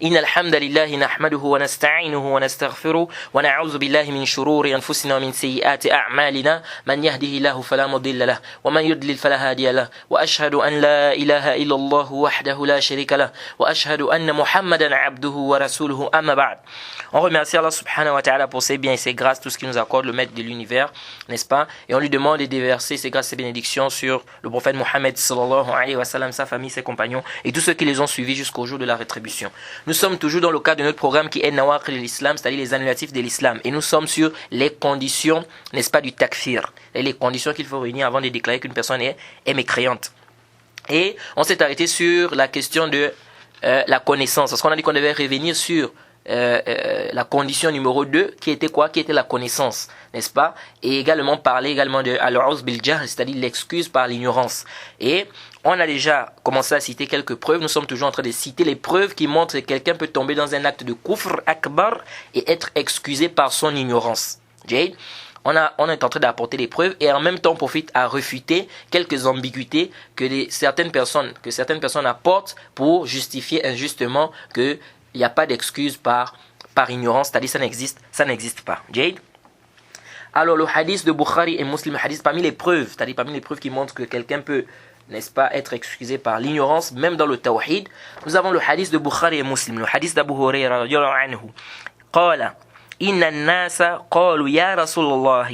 إن الحمد لله نحمده ونستعينه ونستغفره ونعوذ بالله من شرور أنفسنا ومن سيئات أعمالنا من يهده الله فلا مضل له ومن يضلل فلا هادي له وأشهد أن لا إله إلا الله وحده لا شريك له وأشهد أن محمدا عبده ورسوله أما بعد. On remercie Allah subhanahu wa ta'ala pour ses biens et ses grâces, tout ce qu'il nous accorde, le maître de l'univers, n'est-ce pas? Et on lui demande de déverser ses grâces et ses bénédictions sur le prophète Mohammed sallallahu alayhi wa sallam, sa famille, ses compagnons et tous ceux qui les ont suivis jusqu'au jour de la rétribution. Nous sommes toujours dans le cadre de notre programme qui est Nawaqil l'Islam, c'est-à-dire les annulatifs de l'Islam. Et nous sommes sur les conditions, n'est-ce pas, du takfir. Et les conditions qu'il faut réunir avant de déclarer qu'une personne est mécréante. Et on s'est arrêté sur la question de la connaissance. Parce qu'on a dit qu'on devait revenir sur la condition numéro 2 qui était quoi? Qui était la connaissance, n'est-ce pas? Et également parler également de al-uz bil jahl, c'est-à-dire l'excuse par l'ignorance. Et on a déjà commencé à citer quelques preuves. Nous sommes toujours en train de citer les preuves qui montrent que quelqu'un peut tomber dans un acte de kufr akbar et être excusé par son ignorance. Jade, on est en train d'apporter des preuves et en même temps on profite à refuter quelques ambiguïtés que certaines personnes apportent pour justifier injustement que il n'y a pas d'excuse par ignorance, c'est-à-dire ça n'existe pas. Jade. Alors le hadith de Bukhari et Muslim, hadith parmi les preuves, c'est-à-dire parmi les preuves qui montrent que quelqu'un peut, n'est-ce pas, être excusé par l'ignorance, même dans le tawhid, nous avons le hadith de Bukhari et Muslim, le hadith d'Abu Hurayra radiyallahu anhu. Qala inna an-nasa qalu ya Rasulullah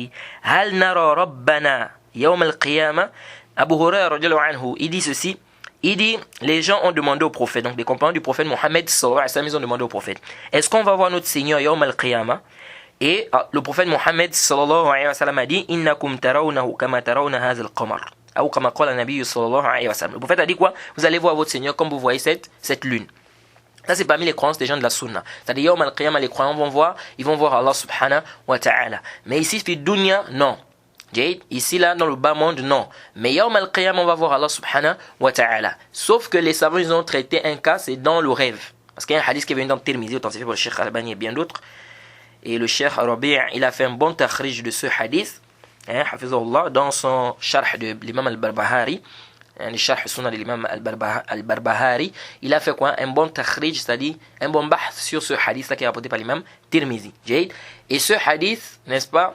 hal nara rabbana yawm al-qiyamah. Abu Hurayra radiyallahu anhu, il dit ceci. Il dit, les gens ont demandé au prophète, donc les compagnons du prophète Mohammed sallallahu alayhi wa sallam, ils ont demandé au prophète, est-ce qu'on va voir notre Seigneur Yawm al-Qiyamah? Et le prophète Mohammed sallallahu alayhi wa sallam a dit, innakum tarawnahu kama tarawna hadha al-qamar. Ou kama qala nabi sallallahu alayhi wa sallam. Le prophète a dit quoi? Vous allez voir votre Seigneur comme vous voyez cette lune. Ça c'est parmi les croyances des gens de la sunna. C'est-à-dire Yawm al-Qiyamah, les croyants ils vont voir Allah subhanahu wa ta'ala. Mais ici, fi dunya, non. Ici là dans le bas monde non, mais Yawm al-Qiyam on va voir Allah subhanahu wa ta'ala. Sauf que les savants ils ont traité un cas, c'est dans le rêve, parce qu'il y a un hadith qui est venu dans Tirmidhi authentifié par le Cheikh Albani et bien d'autres, et le Cheikh Rabi' il a fait un bon takhrij de ce hadith, hafizahullah, dans son sharh de l'imam al-Barbahari, le sharh sunnah de l'imam al-Barbahari, il a fait quoi? Un bon takhrij, c'est-à-dire un bon bahth sur ce hadith là qui est rapporté par l'imam Tirmidhi. Et ce hadith, n'est-ce pas,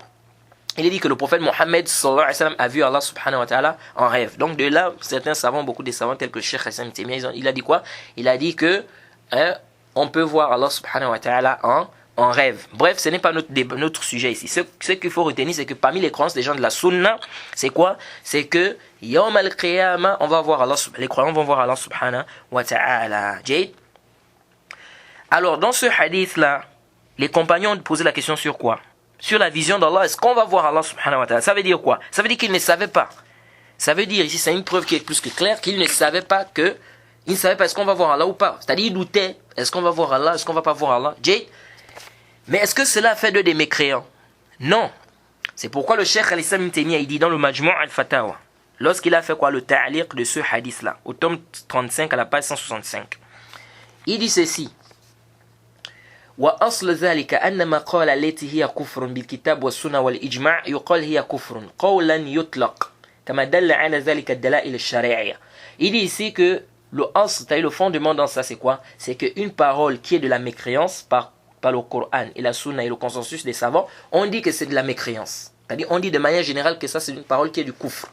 il est dit que le prophète Mohammed sallallahu alayhi wa sallam a vu Allah subhanahu wa ta'ala en rêve. Donc de là, certains savants, beaucoup de savants tels que le Cheikh Hassan Temia, il a dit quoi? Il a dit que on peut voir Allah subhanahu wa ta'ala en rêve. Bref, ce n'est pas notre sujet ici. Ce qu'il faut retenir, c'est que parmi les croyances des gens de la sunna, c'est quoi? C'est que Yawm al-Qiyamah, on va voir Allah, les croyants vont voir Allah subhanahu wa ta'ala. Alors dans ce hadith là, les compagnons ont posé la question sur quoi? Sur la vision d'Allah, est-ce qu'on va voir Allah subhanahu wa ta'ala? Ça veut dire quoi? Ça veut dire qu'ils ne savaient pas. Ça veut dire, ici c'est une preuve qui est plus que claire, qu'ils ne savaient pas est-ce qu'on va voir Allah ou pas. C'est-à-dire ils doutaient, est-ce qu'on va voir Allah, est-ce qu'on va pas voir Allah? Mais est-ce que cela fait d'eux des mécréants? Non. C'est pourquoi le Cheikh al-Islam ibn Taymiyyah, il dit dans le Majmu' al-Fatawa, lorsqu'il a fait quoi? Le ta'liq de ce hadith là, au tome 35 à la page 165. Il dit ceci. وأصل ذلك أن ما قال التي هي كفر بالكتاب والسنة والإجماع يقال هي كفر قولا يطلق كما دل على ذلك الدلائل الشرعية. Il dit ici que le asl, c'est-à-dire le fondement dans ça, c'est quoi? C'est qu'une parole qui est de la mécréance par le Coran et la Sunna et le consensus des savants, on dit que c'est de la mécréance. C'est-à-dire on dit de manière générale que ça c'est une parole qui est du kufr.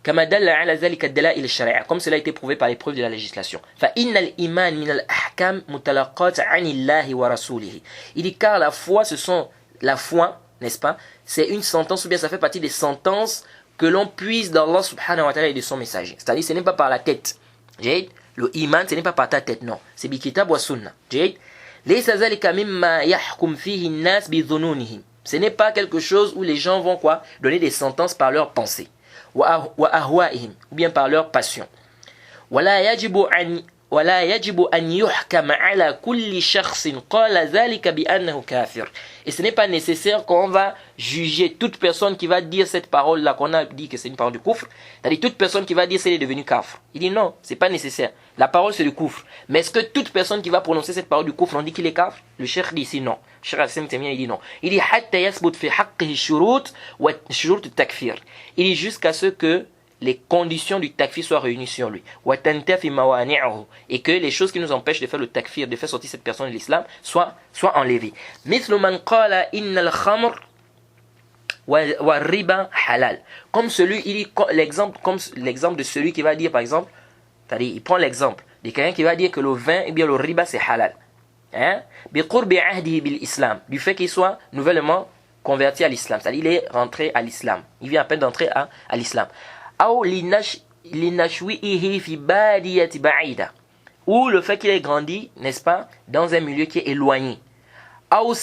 كما دل على ذلك الدلائل الشرعية, comme cela a été prouvé par les preuves de la législation. فإن الإيمان من الأحكام متلقاة عن الله ورسوله. Il dit car la foi, la foi, n'est-ce pas, c'est une sentence ou bien ça fait partie des sentences que l'on puise d'Allah subhanahu wa ta'ala et de son messager. C'est-à-dire ce n'est pas par la tête. Le iman, ce n'est pas par ta tête, non. C'est bi kitab wa sunna. ليس ذلك مما يحكم فيه الناس بظنونهم. Ce n'est pas quelque chose où les gens vont quoi donner des sentences par leurs pensées. وأهوائهم, ou bien par leur passion. ولا يجب أن يحكم على كل شخص قال ذلك بأنه كافر. Et ce n'est pas nécessaire qu'on va juger toute personne qui va dire cette parole là qu'on a dit que c'est une parole du kufr. C'est-à-dire toute personne qui va dire c'est est devenu kafir. Il dit non, c'est pas nécessaire. La parole c'est du kufr. Mais est-ce que toute personne qui va prononcer cette parole du kufr on dit qu'il est kafir? Le cheikh dit ici non. Le cheikh Hassan Temia il dit non. Il dit حتى يثبت في حقه الشروط وشروط التكفير. Il dit jusqu'à ce que les conditions du takfir soient réunies sur lui. Et que les choses qui nous empêchent de faire le takfir, de faire sortir cette personne de l'islam, soient enlevées. Comme l'exemple de celui qui va dire, par exemple, c'est-à-dire, il prend l'exemple de quelqu'un qui va dire que le vin, et bien le riba, c'est halal. Hein? Du fait qu'il soit nouvellement converti à l'islam. C'est-à-dire, il est rentré à l'islam. Il vient à peine d'entrer à l'islam. Ou le fait qu'il ait grandi, n'est-ce pas, dans un milieu qui est éloigné. Ou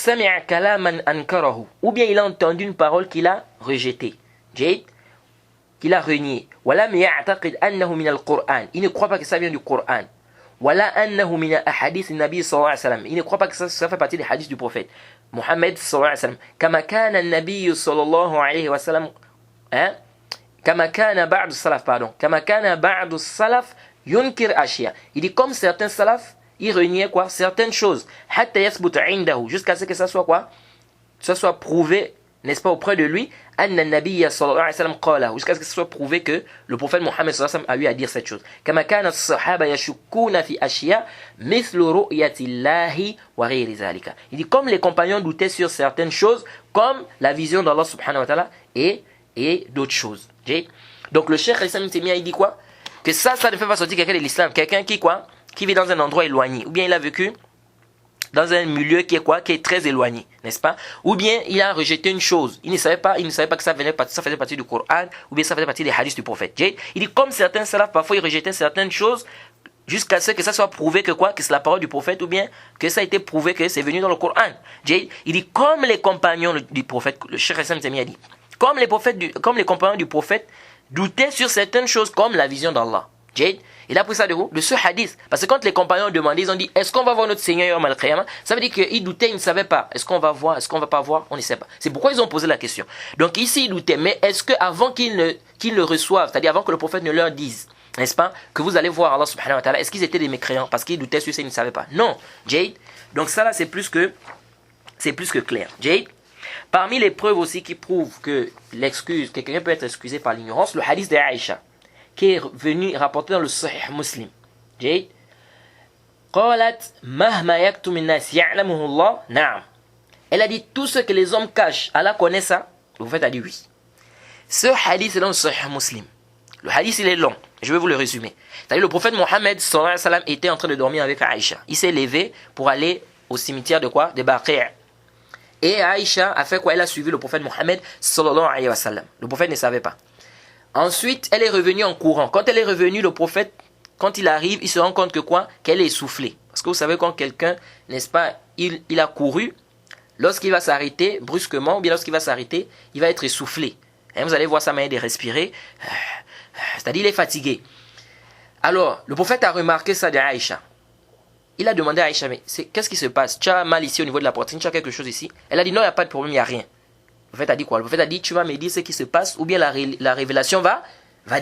bien il a entendu une parole qu'il a rejetée. Qu'il a reniée. Il ne croit pas que ça vient du Coran. Il ne croit pas que ça fait partie des hadiths du prophète Mohammed sallallahu alayhi wa sallam. Kama kana an-nabiy sallallahu alayhi wa sallam, kama kana ba'd as-salaf, pardon. Kama kana ba'd as-salaf yunkir ashya. Il dit comme certains salaf, ils reniaient quoi? Certaines choses. Hatta yathbut 'indahu, jusqu'à ce que ça soit quoi? Ça soit prouvé, n'est-ce pas, auprès de lui, anna an-nabiy sallallahu alayhi wa sallam qala, jusqu'à ce que ça soit prouvé que le prophète Mohammed sallallahu alayhi wa sallam a eu à dire cette chose. Kama kana as-sahaba yashukuna fi ashya mithlu ru'yati llahi wa ghayri zalika. Il dit comme les compagnons doutaient sur certaines choses, comme la vision d'Allah subhanahu wa ta'ala et d'autres choses. Donc le cheikh Islam Temia, il dit quoi? Que ça ne fait pas sortir quelqu'un de l'islam. Quelqu'un qui quoi? Qui vit dans un endroit éloigné, ou bien il a vécu dans un milieu qui est quoi? Qui est très éloigné, n'est-ce pas? Ou bien il a rejeté une chose, il ne savait pas que ça faisait partie du Coran, ou bien ça faisait partie des hadiths du prophète. Il dit comme certains salafs, parfois ils rejetaient certaines choses jusqu'à ce que ça soit prouvé que quoi? Que c'est la parole du prophète, ou bien que ça a été prouvé que c'est venu dans le Coran. Il dit comme les compagnons du prophète, le Cheikh Hassan Temia dit, comme les compagnons du prophète doutaient sur certaines choses comme la vision d'Allah. Il a pris ça de où? De ce hadith. Parce que quand les compagnons demandaient, ils ont dit, est-ce qu'on va voir notre Seigneur Yawm al-Qiyamah? Ça veut dire qu'ils doutaient, ils ne savaient pas. Est-ce qu'on va voir? Est-ce qu'on va pas voir? On ne sait pas. C'est pourquoi ils ont posé la question. Donc ici, ils doutaient. Mais est-ce qu'avant qu'ils le reçoivent, c'est-à-dire avant que le prophète ne leur dise, n'est-ce pas, que vous allez voir Allah subhanahu wa ta'ala, est-ce qu'ils étaient des mécréants? Parce qu'ils doutaient sur ça, ils ne savaient pas. Non. Donc ça là, c'est plus que clair. Parmi les preuves aussi qui prouvent que quelqu'un peut être excusé par l'ignorance, le hadith de Aïcha, qui est venu rapporter dans le Sahih Muslim. قالت مهما يكتم الناس يعلمه الله نعم. Elle a dit tout ce que les hommes cachent, Allah connaît ça. Le prophète a dit oui. Ce hadith est dans le Sahih Muslim. Le hadith il est long. Je vais vous le résumer. C'est-à-dire le prophète Mohammed sallallahu alayhi wa sallam était en train de dormir avec Aïcha. Il s'est levé pour aller au cimetière de quoi? De Baqi'. Et Aïcha a fait quoi? Elle a suivi le prophète Mohammed sallallahu alayhi wa sallam. Le prophète ne savait pas. Ensuite, elle est revenue en courant. Quand elle est revenue, le prophète, quand il arrive, il se rend compte que quoi? Qu'elle est essoufflée. Parce que vous savez, quand quelqu'un, n'est-ce pas, il a couru, lorsqu'il va s'arrêter brusquement, ou bien lorsqu'il va s'arrêter, il va être essoufflé. Et vous allez voir sa manière de respirer. C'est-à-dire, il est fatigué. Alors, le prophète a remarqué ça de Aïcha. Il a demandé à Aïcha, mais qu'est-ce qui se passe? Tu as mal ici au niveau de la poitrine, tu as quelque chose ici? Elle a dit, non, il n'y a pas de problème, il n'y a rien. Le prophète a dit quoi? Le prophète a dit, tu vas me dire ce qui se passe, ou bien la révélation va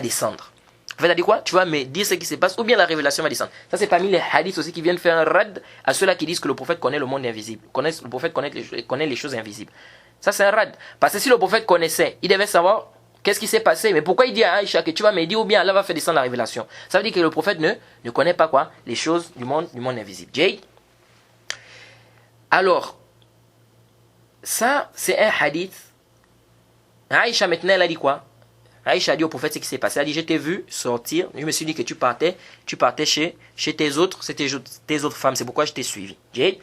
descendre. Le prophète a dit quoi? Tu vas me dire ce qui se passe, ou bien la révélation va descendre. Ça, c'est parmi les hadiths aussi qui viennent faire un rad à ceux-là qui disent que le prophète connaît le monde invisible. Le prophète connaît les choses invisibles. Ça, c'est un rad. Parce que si le prophète connaissait, il devait savoir qu'est-ce qui s'est passé. Mais pourquoi il dit à Aïcha que tu vas me dire, ou bien Allah va faire descendre la révélation? Ça veut dire que le prophète ne connaît pas quoi? Les choses du monde invisible. Alors, ça, c'est un hadith. Aïcha, maintenant, elle a dit quoi? Aïcha a dit au prophète ce qui s'est passé. Elle a dit, je t'ai vu sortir. Je me suis dit que tu partais chez tes autres femmes. C'est pourquoi je t'ai suivi. Et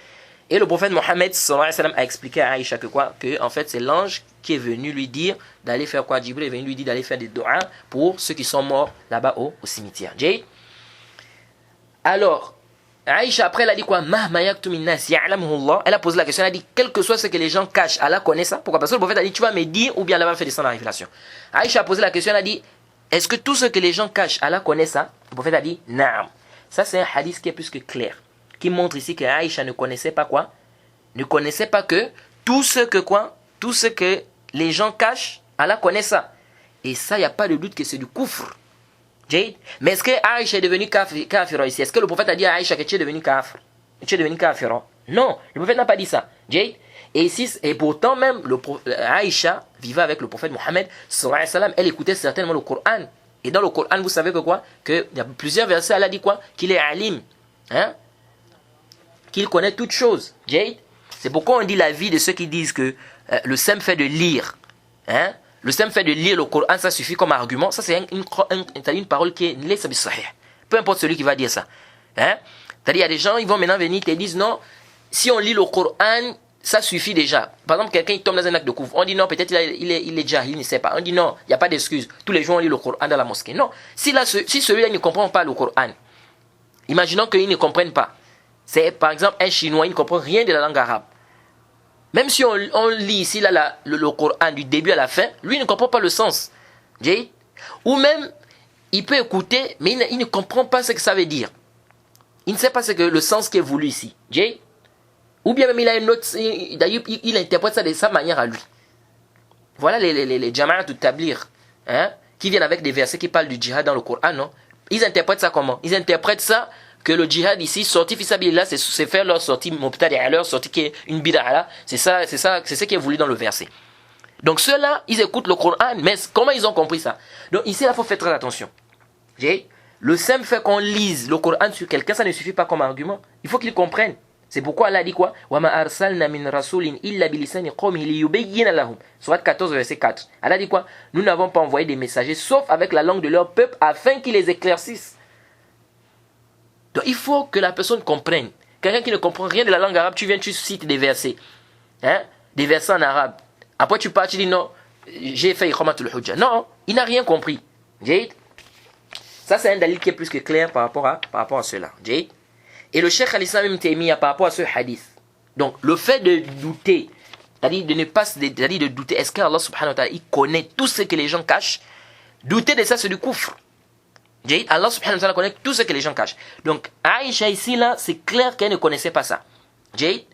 le prophète Mohammed sallallahu alayhi wa sallam a expliqué à Aïcha que quoi? Que, en fait, c'est l'ange qui est venu lui dire d'aller faire quoi? Jibril est venu lui dire d'aller faire des doigts pour ceux qui sont morts là-bas au cimetière. Alors, Aïcha, après, elle a dit quoi? Elle a posé la question, elle a dit, quel que soit ce que les gens cachent, Allah connaît ça. Pourquoi? Parce que le prophète a dit, tu vas me dire, ou bien Allah va faire descendre la révélation. Aïcha a posé la question, elle a dit, est-ce que tout ce que les gens cachent, Allah connaît ça? Le prophète a dit, naam. Ça, c'est un hadith qui est plus que clair, qui montre ici que Aïcha ne connaissait pas quoi? Ne connaissait pas que tout ce que les gens cachent, Allah connaît ça. Et ça, il n'y a pas de doute que c'est du kufr. Mais est-ce que Aïcha est devenue kafira ici? Est-ce que le prophète a dit à Aïcha que tu es devenue kafir? Tu es devenue kafira? Non, le prophète n'a pas dit ça. Et pourtant même, Aïcha vivait avec le prophète Mohammed sallallahu alayhi wa sallam. Elle écoutait certainement le Coran. Et dans le Coran, vous savez que quoi? Qu'il y a plusieurs versets, Allah dit quoi? Qu'il est alim. Hein? Qu'il connaît toutes choses. Jade? C'est pourquoi on dit l'avis de ceux qui disent que le simple fait de lire, hein? Le simple fait de lire le Coran, ça suffit comme argument. Ça, c'est une parole qui est laysa bis-sahih. Peu importe celui qui va dire ça. Hein? C'est-à-dire, il y a des gens, ils vont maintenant venir et disent non, si on lit le Coran, ça suffit déjà. Par exemple, quelqu'un qui tombe dans un acte de couvre. On dit non, peut-être il est jahil, il ne sait pas. On dit non, il n'y a pas d'excuse. Tous les jours, on lit le Coran dans la mosquée. Non. Si celui-là ne comprend pas le Coran, imaginons qu'il ne comprenne pas. C'est par exemple un Chinois, il ne comprend rien de la langue arabe. Même si on lit ici là, le Coran du début à la fin, lui il ne comprend pas le sens. Ou même, il peut écouter, mais il ne comprend pas ce que ça veut dire. Il ne sait pas le sens qui est voulu ici. Ou bien même il a une autre, d'ailleurs il interprète ça de sa manière à lui. Voilà les jama'at de tablir, hein, qui viennent avec des versets qui parlent du djihad dans le Coran, non? Ils interprètent ça comment? Ils interprètent ça que le djihad ici, sorti fisabilillah, c'est faire leur sortie mubtadi'a, leur sortie qui est une bid'a. C'est ce qui est voulu dans le verset. Donc ceux-là, ils écoutent le Coran, mais comment ils ont compris ça? Donc ici, il faut faire très attention. Le simple fait qu'on lise le Coran sur quelqu'un, ça ne suffit pas comme argument. Il faut qu'il comprenne. C'est pourquoi Allah dit quoi? Surat 14, verset 4. Allah dit quoi? Nous n'avons pas envoyé des messagers sauf avec la langue de leur peuple afin qu'ils les éclaircissent. Donc il faut que la personne comprenne. Quelqu'un qui ne comprend rien de la langue arabe, tu cites des versets. Hein? Des versets en arabe. Après tu pars, tu dis non, j'ai fait Iqamatul Hujja. Non, il n'a rien compris. Ça c'est un dalil qui est plus que clair par rapport à cela. Et le Cheikh al-Islam Ibn Taymiyyah par rapport à ce hadith. Donc le fait de douter, c'est-à-dire de douter, est-ce qu'Allah subhanahu wa ta'ala il connaît tout ce que les gens cachent? Douter de ça c'est du kufr. Allah subhanahu wa ta'ala connaît tout ce que les gens cachent. Donc Aïcha ici là, c'est clair qu'elle ne connaissait pas ça. C'est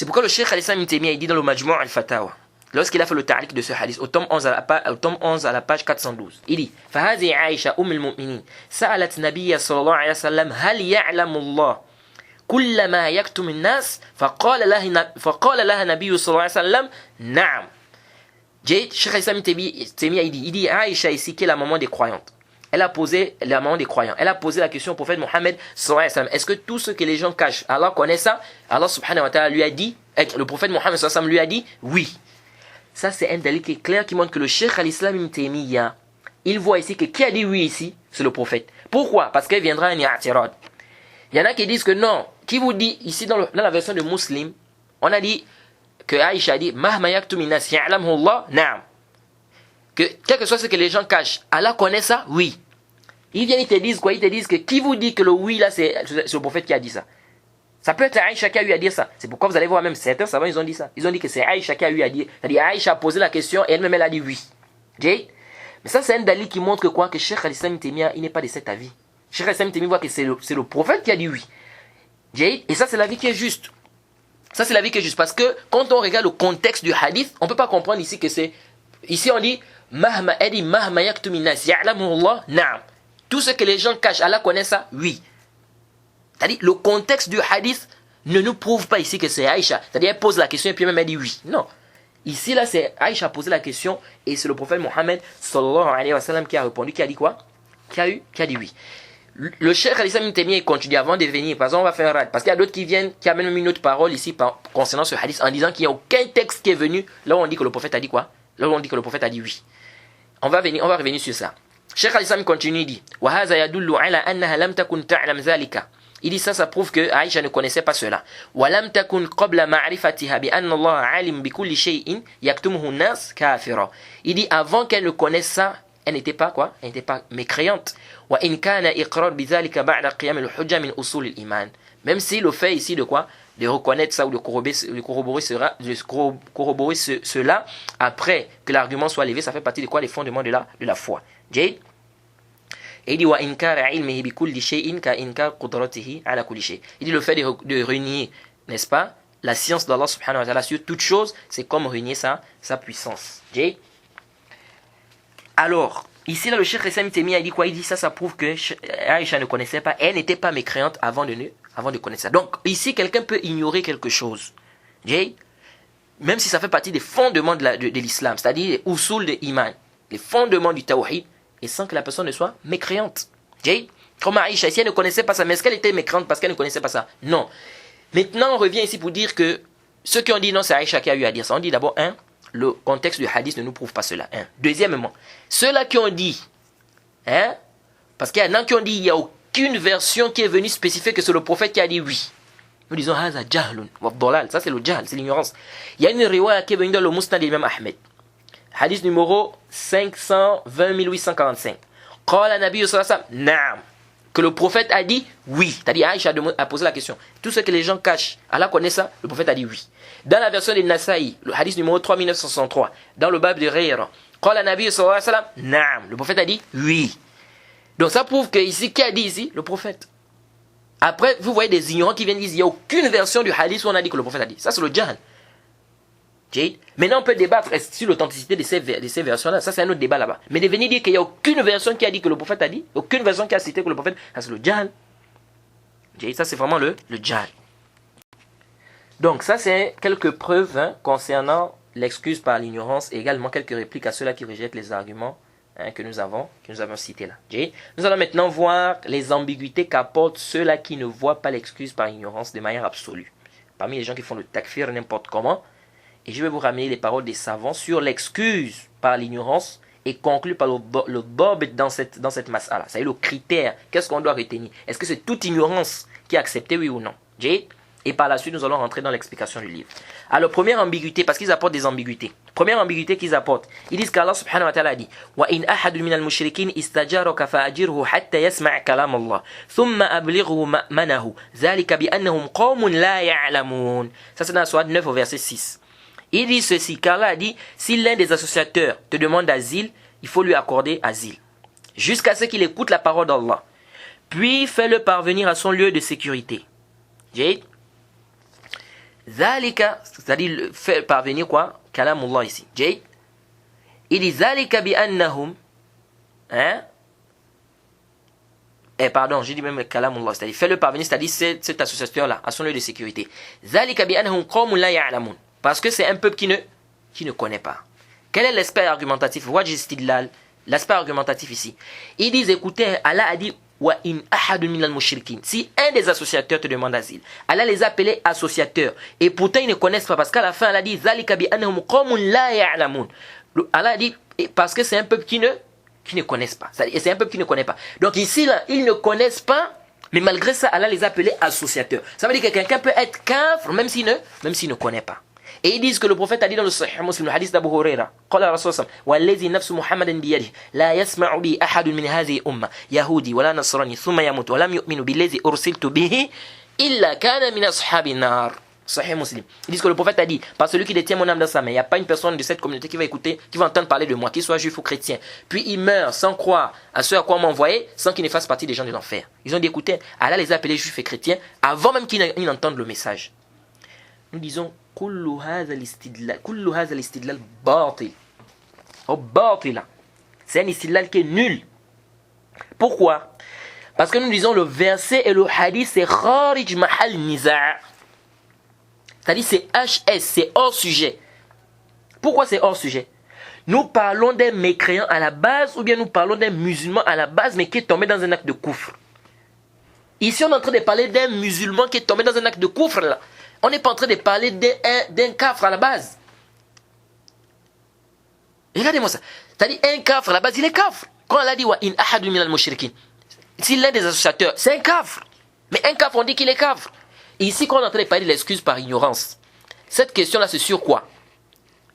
pourquoi le Cheikh al-Islam Ibn Taymiyyah il dit dans le Majmu' al-Fatawa, lorsqu'il a fait le ta'liq de ce hadith, au tome 11 à la page 412, il dit فهذه عائشة أم المؤمنين سألت النبي صلى الله عليه وسلم هل يعلم الله كل ما يكتم الناس فقال لها النبي صلى الله عليه وسلم نعم. Cheikh al-Islam Ibn Taymiyyah il dit Aïcha ici qui est la maman des croyantes. Elle a posé la question au prophète Mohammed sallallahu alayhi wa sallam. Est-ce que tout ce que les gens cachent, Allah connaît ça? Allah subhanahu wa ta'ala lui a dit, le prophète Mohammed sallallahu alayhi wa sallam lui a dit oui. Ça c'est un dalil qui est clair qui montre que le Cheikh al-Islam Ibn Taymiyyah, il voit ici que qui a dit oui ici? C'est le prophète. Pourquoi? Parce qu'il viendra un i'tirad. Il y en a qui disent que non. Qui vous dit ici dans la version de Muslim, on a dit que Aïcha a dit mahma yaktum min nas ya'lamuhu Allah na'am. Que quel que soit ce que les gens cachent, Allah connaît ça? Oui. Ils viennent, ils te disent quoi? Ils te disent que qui vous dit que le oui là c'est le prophète qui a dit ça? Ça peut être Aïcha qui a eu à dire ça. C'est pourquoi vous allez voir même certains savants ils ont dit ça. Ils ont dit que c'est Aïcha qui a eu à dire. C'est-à-dire Aïcha a posé la question et elle-même elle a dit oui. Mais ça c'est un dalil qui montre que quoi? Que Cheikh al-Islam Ibn Taymiyyah il n'est pas de cet avis. Cheikh al-Islam Ibn Taymiyyah voit que c'est le prophète qui a dit oui. Et ça c'est l'avis qui est juste. Ça c'est l'avis qui est juste parce que quand on regarde le contexte du hadith, on peut pas comprendre ici que c'est. Ici on dit mahma yaktum min nas ya'lamuhu Allah na'am. Tout ce que les gens cachent, Allah connaît ça? Oui. C'est-à-dire, le contexte du hadith ne nous prouve pas ici que c'est Aïcha. C'est-à-dire, elle pose la question et puis même elle dit oui. Non. Ici, là, c'est Aïcha a posé la question et c'est le prophète Mohammed sallallahu alayhi wa sallam qui a répondu, qui a dit quoi? Qui a dit oui. Le Cheikh al-Islam Ibn Taymiyyah continue avant de venir. Par exemple, on va faire un rad. Parce qu'il y a d'autres qui viennent, qui amènent une autre parole ici concernant ce hadith en disant qu'il n'y a aucun texte qui est venu. Là où on dit que le prophète a dit quoi? Là où on dit que le prophète a dit oui. On va revenir sur ça. Cheikh al-Islam continue, il dit وَهَذَا يَدُلُّ عَلَى أَنَّهَا لَمْ تَكُنْ تَعْلَمْ ذَلِكَ. Il dit ça prouve que Aïcha ne connaissait pas cela. وَلَمْ تَكُنْ قَبْلَ مَعْرِفَتِهَا بِأَنَّ اللَّهَ عَالِمٌ بِكُلِّ شَيْءٍ يَكْتُمُهُ النَّاسُ كَافِرًا. Il dit avant qu'elle ne connaisse ça, elle n'était pas quoi? Elle n'était pas mécréante. وَإِنْ كَانَ إِقْرَارٌ بِذَلِكَ بَعْدَ قِيَامِ الْحُجَّةِ مِنْ أُصُولِ الْإِيمَانِ. Même si le fait ici de quoi? De reconnaître ça ou de corroborer cela après que l'argument soit levé, ça fait partie de quoi? Les fondements de la foi. Et il dit il dit le fait de renier, n'est-ce pas, la science d'Allah subhanahu wa ta'ala sur toute chose, c'est comme renier sa puissance. Alors, ici là le Cheikh al-Islam Ibn Taymiyyah dit quoi? Il dit ça prouve que Aïcha ne connaissait pas, elle n'était pas mécréante avant de connaître ça. Donc ici quelqu'un peut ignorer quelque chose. Même si ça fait partie des fondements de l'islam, c'est-à-dire les usul de iman, les fondements du tawhid, et sans que la personne ne soit mécréante. Comme Aïcha, si elle ne connaissait pas ça, mais est-ce qu'elle était mécréante parce qu'elle ne connaissait pas ça? Non. Maintenant, on revient ici pour dire que ceux qui ont dit non, c'est Aïcha qui a eu à dire ça. On dit d'abord, le contexte du hadith ne nous prouve pas cela. Deuxièmement, ceux-là qui ont dit, parce qu'il y en a qui ont dit, il n'y a aucune version qui est venue spécifier que c'est le prophète qui a dit oui. Nous disons, ça c'est le jahl, c'est l'ignorance. Il y a une riwaya qui est venue dans le Musnad d'Imam Ahmed. Hadith numéro 520 845. Qala Nabi sallallahu alayhi wa sallam, na'am. Que le prophète a dit oui. C'est-à-dire Aïcha a posé la question. Tout ce que les gens cachent, Allah connaît ça, le prophète a dit oui. Dans la version de Nasaï, le hadith numéro 3963, dans le bab de Rayra, Qala Nabi sallallahu alayhi wa sallam, na'am. Le prophète a dit oui. Donc ça prouve que ici, qui a dit ici? Le prophète. Après, vous voyez des ignorants qui viennent dire il n'y a aucune version du hadith où on a dit que le prophète a dit. Ça c'est le jahl. Maintenant, on peut débattre sur l'authenticité de ces versions-là. Ça, c'est un autre débat là-bas. Mais de venir dire qu'il n'y a aucune version qui a dit que le prophète a dit, aucune version qui a cité que le prophète, ça, c'est le jahl. Ça, c'est vraiment le jahl. Donc, ça, c'est quelques preuves concernant l'excuse par l'ignorance et également quelques répliques à ceux-là qui rejettent les arguments que nous avons cités là. Nous allons maintenant voir les ambiguïtés qu'apportent ceux-là qui ne voient pas l'excuse par ignorance de manière absolue. Parmi les gens qui font le takfir n'importe comment. Et je vais vous ramener les paroles des savants sur l'excuse par l'ignorance et conclure par le bob dans cette mas'ala. C'est le critère. Qu'est-ce qu'on doit retenir? Est-ce que c'est toute ignorance qui est acceptée, oui ou non? Et par la suite, nous allons rentrer dans l'explication du livre. Alors, première ambiguïté, parce qu'ils apportent des ambiguïtés. Première ambiguïté qu'ils apportent. Ils disent qu'Allah subhanahu wa ta'ala dit وَإِنْ أَحَدٌ مِنَ الْمُشْرِكِينَ إِسْتَجَارَكَ فَأَجِرْهُ حَتَّى يَسْمَعْ كَلَامَ اللَّهِ ثُمَّ أَبْلِغْهُ مَأْمَنَهُ ذَلِكَ بِأَنَّهُمْ قَوْمٌ لَا يَعْلَمُونَ. Ça, c'est dans la sourate 9 au verset 6. Il dit ceci, car Allah a dit, si l'un des associateurs te demande asile, il faut lui accorder asile. Jusqu'à ce qu'il écoute la parole d'Allah. Puis fais-le parvenir à son lieu de sécurité. Zalika, c'est-à-dire fait parvenir quoi? Kalamullah ici. Il dit Zalika bi annahum. Pardon, j'ai dit même Kalamullah, c'est-à-dire fais-le parvenir, c'est-à-dire cet associateur-là, à son lieu de sécurité. Zalika bi annahum qawmun la ya'lamun. Parce que c'est un peuple qui ne connaît pas. Quel est l'aspect argumentatif? L'aspect argumentatif ici. Ils disent, écoutez, Allah a dit si un des associateurs te demande asile, Allah les a appelés associateurs. Et pourtant ils ne connaissent pas. Parce qu'à la fin, Allah dit Allah a dit parce que c'est un peuple qui ne connaissent pas. Et c'est un peuple qui ne connaît pas. Donc ici, là, ils ne connaissent pas. Mais malgré ça, Allah les a appelés associateurs. Ça veut dire que quelqu'un peut être kafir même s'il ne connaît pas. Et ils disent que le prophète a dit dans le Sahih Muslim, le hadith d'Abu Huraira, قال رسول الله والذي نفس محمد بيده لا يسمع بي أحد من هذه الأمة يهودي ولا نصراني ثم يموت ولم يؤمن بالذي أرسلت به إلا كان من أصحاب النار. Sahih Muslim. Ils disent que le prophète a dit, par celui qui détient mon âme dans sa main, il n'y a pas une personne de cette communauté qui va écouter, qui va entendre parler de moi, qu'il soit juif ou chrétien. Puis il meurt sans croire à ce à quoi on m'a envoyé, sans qu'il ne fasse partie des gens de l'enfer. Ils ont dit, écoutez, Allah les a appelés juifs et chrétiens avant même qu'ils n'entendent le message. Nous disons, كل هذا الاستدلال باطل أو باطل. C'est un istidlal qui est nul. Pourquoi? Parce que nous disons le verset et le hadith c'est kharij mahal niza'. C'est-à-dire c'est HS, c'est hors sujet. Pourquoi c'est hors sujet? Nous parlons d'un mécréant à la base ou bien nous parlons d'un musulman à la base mais qui est tombé dans un acte de koufr. Ici on est en train de parler d'un musulman qui est tombé dans un acte de koufr là. On n'est pas en train de parler d'un kafr à la base. Regardez-moi ça. C'est-à-dire un kafr à la base, il est kafr. Quand Allah dit wa in ahadun minal mushrikin, si l'un des associateurs, c'est un kafr. Mais un kafr, on dit qu'il est kafr. Et ici, quand on est en train de parler de l'excuse par ignorance, cette question-là, c'est sur quoi?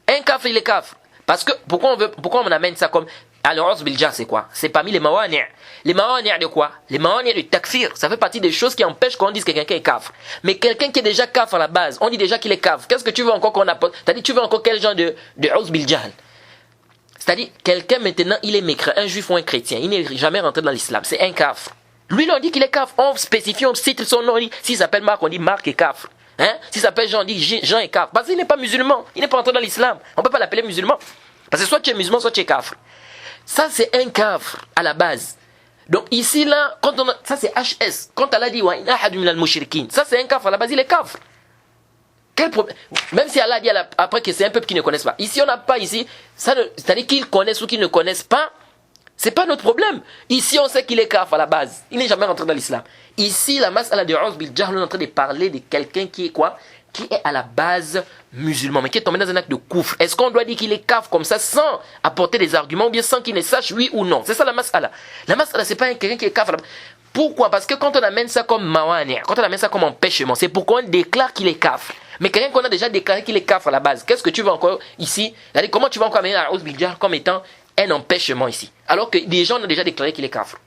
Un kafr, il est kafr. Parce que, pourquoi on amène ça comme alors, c'est quoi? C'est parmi les mawani'. Les mawani' de quoi? Les mawani' du takfir. Ça fait partie des choses qui empêchent qu'on dise que quelqu'un est kafir. Mais quelqu'un qui est déjà kafir à la base, on dit déjà qu'il est kafir. Qu'est-ce que tu veux encore qu'on apporte? C'est-à-dire, tu veux encore quel genre de biljahl? C'est-à-dire, quelqu'un maintenant, il est mécréant, un juif ou un chrétien. Il n'est jamais rentré dans l'islam. C'est un kafir. Lui, on dit qu'il est kafir. On spécifie, on cite son nom. S'il s'appelle Marc, on dit Marc est kafir. S'il s'appelle Jean, on dit Jean est kafir. Parce qu'il n'est pas musulman. Il n'est pas rentré dans l'islam. On ne peut pas l'appeler musulman. Parce que soit tu es musulman, soit tu es kafir. Ça, c'est un kafr à la base. Donc ici, là, ça c'est HS. Quand Allah dit, ça c'est un kafr à la base, il est kafr. Quel problème? Même si Allah dit après que c'est un peuple qui ne connaissent pas. Ici, on n'a pas ici, c'est-à-dire qu'ils connaissent ou qu'ils ne connaissent pas, C'est pas notre problème. Ici, on sait qu'il est kafir à la base. Il n'est jamais rentré dans l'islam. Ici, la mas'ala de Uz bil Jahl, on est en train de parler de quelqu'un qui est quoi? Qui est à la base musulman, mais qui est tombé dans un acte de koufr. Est-ce qu'on doit dire qu'il est kafir comme ça, sans apporter des arguments, ou bien sans qu'il ne sache oui ou non? C'est ça la mas'ala. La mas'ala, c'est pas quelqu'un qui est kafir. Pourquoi? Parce que quand on amène ça comme mawani', quand on amène ça comme empêchement, c'est pourquoi on déclare qu'il est kafir. Mais quelqu'un qu'on a déjà déclaré qu'il est kafir à la base, qu'est-ce que tu vas encore ici? Comment tu vas encore amener Uz bil Jahl comme étant un empêchement ici, alors que des gens ont déjà déclaré qu'il est kafir.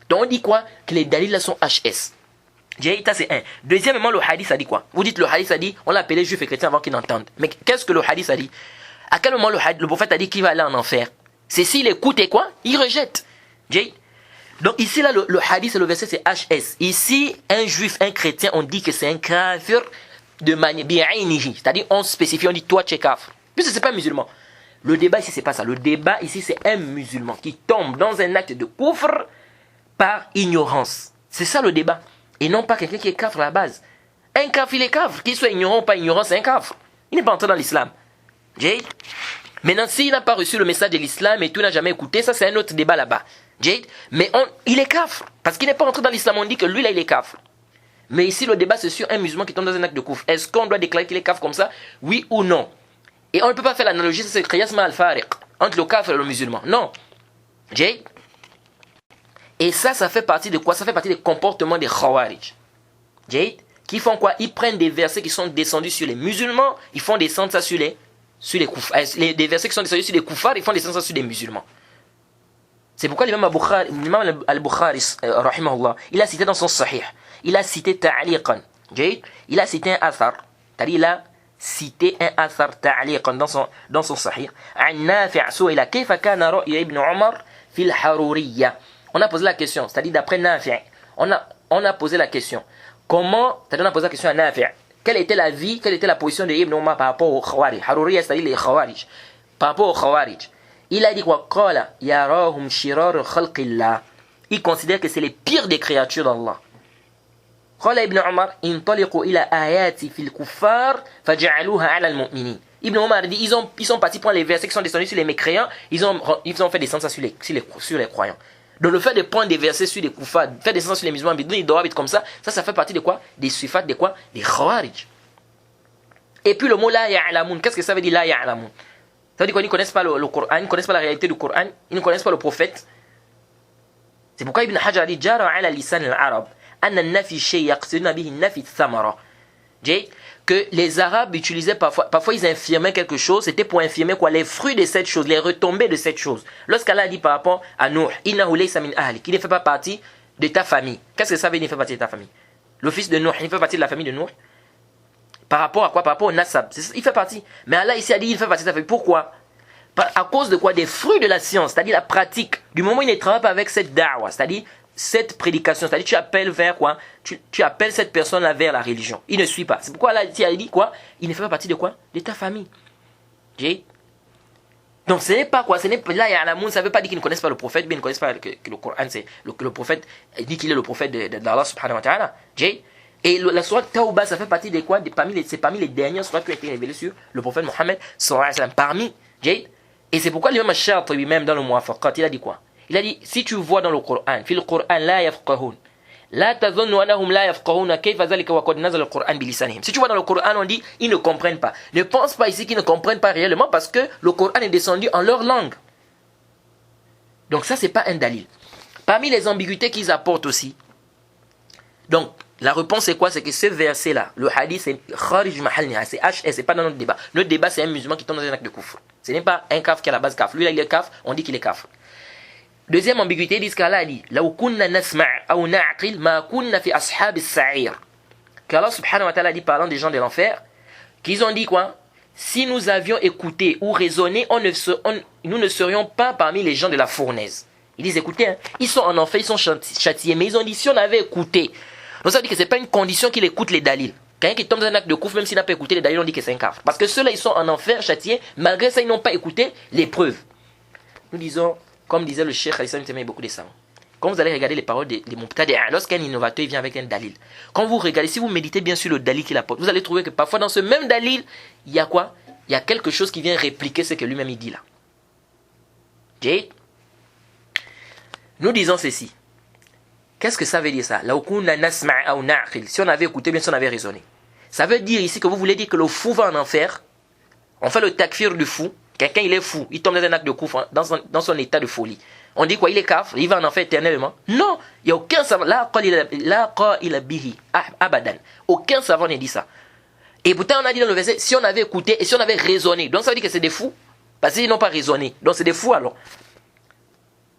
Donc on dit quoi? Que les dalils là sont HS. Ça c'est un. Deuxièmement, le hadith a dit quoi? Vous dites le hadith a dit, on l'a appelé juifs et chrétiens avant qu'ils n'entendent. Mais qu'est-ce que le hadith a dit? À quel moment le prophète a dit qu'il va aller en enfer? C'est s'il écoute et quoi? Il rejette. Donc ici là, le hadith et le verset c'est HS. Ici, un juif, un chrétien, on dit que c'est un kafir de manière bi'ainihi. C'est-à-dire on spécifie, on dit toi tu es kafir. Puisque c'est pas un musulman. Le débat ici, c'est pas ça. Le débat ici, c'est un musulman qui tombe dans un acte de koufr par ignorance. C'est ça le débat. Et non pas quelqu'un qui est kafir à la base. Un kafir, il est kafir. Qu'il soit ignorant ou pas ignorant, c'est un kafir. Il n'est pas entré dans l'islam. Maintenant, s'il n'a pas reçu le message de l'islam et tout, n'a jamais écouté, ça c'est un autre débat là-bas. Mais il est kafir. Parce qu'il n'est pas entré dans l'islam, on dit que lui là, il est kafir. Mais ici, le débat, c'est sur un musulman qui tombe dans un acte de koufr. Est-ce qu'on doit déclarer qu'il est kafir comme ça? Oui ou non? Et on ne peut pas faire l'analogie, c'est le qiyas ma al-fariq entre le kafir et le musulman. Non. Et ça fait partie de quoi? Ça fait partie des comportements des khawarij. Qui font quoi? Ils prennent des versets qui sont descendus sur les musulmans, ils font descendre ça sur les koufars. Des versets qui sont descendus sur les koufars, ils font descendre ça sur les musulmans. C'est pourquoi l'imam al-Bukhari, rahimahullah, il a cité dans son sahih, il a cité ta'liqan. Il a cité un athar. C'est-à-dire, il a cité un athar ta'liqan dans son sahih. An Nafi' su'ila kayfa kana ra'y ibn Umar fil haruriyya. On a posé la question, c'est-à-dire d'après Nafi', on a posé la question. C'est-à-dire on a posé la question à Nafi'. Quelle était la position de Ibn Umar par rapport aux Khawarij? Haruriyya, c'est-à-dire les Khawarij. Par rapport aux Khawarij. Il a dit quoi? Qala yarahum shirar khalqillah. Il considère que c'est les pires des créatures d'Allah. قال ابن عمر انطلقوا إلى آيات في الكفار فجعلوها على المؤمنين. Ibn Omar dit ils sont partis prendre les versets qui sont descendus sur les mécréants, ils ont fait descendre ça sur les croyants. Donc le fait de prendre des versets sur les kuffars, faire descendre sur les musulmans, ils doivent être comme ça fait partie de quoi? Des sifat, de quoi? Des khawarij. Et puis le mot la ya'lamun, qu'est-ce que ça veut dire la ya'lamun? Ça veut dire qu'ils ne connaissent pas le Coran, ils ne connaissent pas la réalité du Coran, ils ne connaissent pas le prophète. C'est pourquoi Ibn Hajar dit jara ala lisan al-arab que les Arabes utilisaient parfois ils infirmaient quelque chose, c'était pour infirmer quoi? Les fruits de cette chose, les retombées de cette chose. Lorsqu'Allah dit par rapport à Nuh, innahu laysa min ahlik, il ne fait pas partie de ta famille. Qu'est-ce que ça veut dire, il ne fait partie de ta famille? Le fils de Nuh, il fait partie de la famille de Nuh. Par rapport à quoi? Par rapport au nasab, il fait partie. Mais Allah ici a dit il fait partie de ta famille. Pourquoi? À cause de quoi? Des fruits de la science, c'est-à-dire la pratique. Du moment où il ne travaille pas avec cette da'wa, c'est-à-dire cette prédication, c'est-à-dire tu appelles vers quoi? Tu appelles cette personne-là vers la religion. Il ne suit pas. C'est pourquoi Allah a dit quoi? Il ne fait pas partie de quoi? De ta famille. Donc ce n'est pas quoi? Ce n'est pas là, il y a la moune, ça ne veut pas dire qu'ils ne connaissent pas le prophète, mais ils ne connaissent pas que le Coran, c'est le prophète, il dit qu'il est le prophète d'Allah subhanahu wa ta'ala. Et la sourate Tawbah, ça fait partie de quoi? C'est parmi les dernières sourates qui ont été révélées sur le prophète Mohammed sallallahu alayhi wa sallam. Parmi. Et c'est pourquoi l'imam Ash-Shatibi lui-même dans le Muwafaqat, il a dit quoi? Il a dit, si tu vois dans le Coran, fil Coran la yafqahun, la tazunnu anahum la yafqahuna kayfa zalika wa qad nazala al-Quran bilisanihim. Si tu vois dans le Coran, on dit, ils ne comprennent pas. Ne pense pas ici qu'ils ne comprennent pas réellement parce que le Coran est descendu en leur langue. Donc ça, c'est pas un dalil. Parmi les ambiguïtés qu'ils apportent aussi, donc, la réponse c'est quoi? C'est que ce verset-là, le hadith, c'est kharij mahalniha, c'est HS, c'est pas dans notre débat. Notre débat, c'est un musulman qui tombe dans un acte de kufr. Ce n'est pas un kafir qui est à la base kafir. Lui, là, il est kafir, on dit qu'il est kafir. Deuxième ambiguïté, dit qu'Allah a dit لو كنا نسمع أو نعقل ما كنا في أصحاب السعير. Qu'Allah subhanahu wa ta'ala dit parlant des gens de l'enfer, qu'ils ont dit quoi? Si nous avions écouté ou raisonné, nous ne serions pas parmi les gens de la fournaise. Ils disent écoutez, hein, ils sont en enfer, ils sont châtiés, mais ils ont dit si on avait écouté. Donc ça veut dire que ce n'est pas une condition qu'il écoute les dalils. Quelqu'un qui tombe dans un acte de kouf, même s'il n'a pas écouté les dalils, on dit que c'est un kafir. Parce que ceux-là, ils sont en enfer, châtiés, malgré ça, ils n'ont pas écouté les preuves. Nous disons, comme disait le Cheikh Al-Islam, il aimait beaucoup les savants. Quand vous allez regarder les paroles des Muqtadi'a, lorsqu'un innovateur vient avec un dalil, quand vous regardez, si vous méditez bien sur le dalil qu'il apporte, vous allez trouver que parfois dans ce même dalil, il y a quoi? Il y a quelque chose qui vient répliquer ce que lui-même il dit là. Nous disons ceci. Qu'est-ce que ça veut dire ça? Si on avait écouté, bien si on avait raisonné. Ça veut dire ici que vous voulez dire que le fou va en enfer. On fait le takfir du fou. Quelqu'un il est fou, il tombe dans un acte de kufr, dans son état de folie. On dit quoi? Il est kafir, il va en enfer éternellement. Non, il n'y a aucun savant. La qa'ila bihi abadan. Aucun savant n'a dit ça. Et pourtant on a dit dans le verset, si on avait écouté et si on avait raisonné. Donc ça veut dire que c'est des fous. Parce qu'ils n'ont pas raisonné. Donc c'est des fous alors.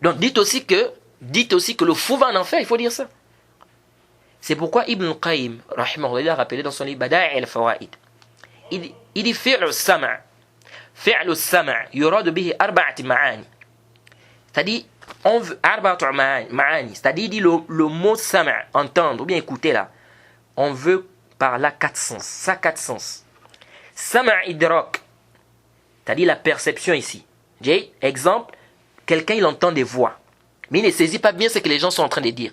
Donc dites aussi que le fou va en enfer, il faut dire ça. C'est pourquoi Ibn Qayyim, rahimahullah, il a rappelé dans son livre Bada'i al-Fawaid. Il dit fi'l sama'. Fi'l sama' yurad bihi arba'at ma'ani. C'est-à-dire, on veut arba'at ma'ani. C'est-à-dire, il dit le mot sama', entendre ou bien écouter là. On veut par là 4 sens. Ça 4 sens. Sama' idrak. C'est-à-dire la perception ici. J'ai exemple, quelqu'un il entend des voix. Mais il ne saisit pas bien ce que les gens sont en train de dire.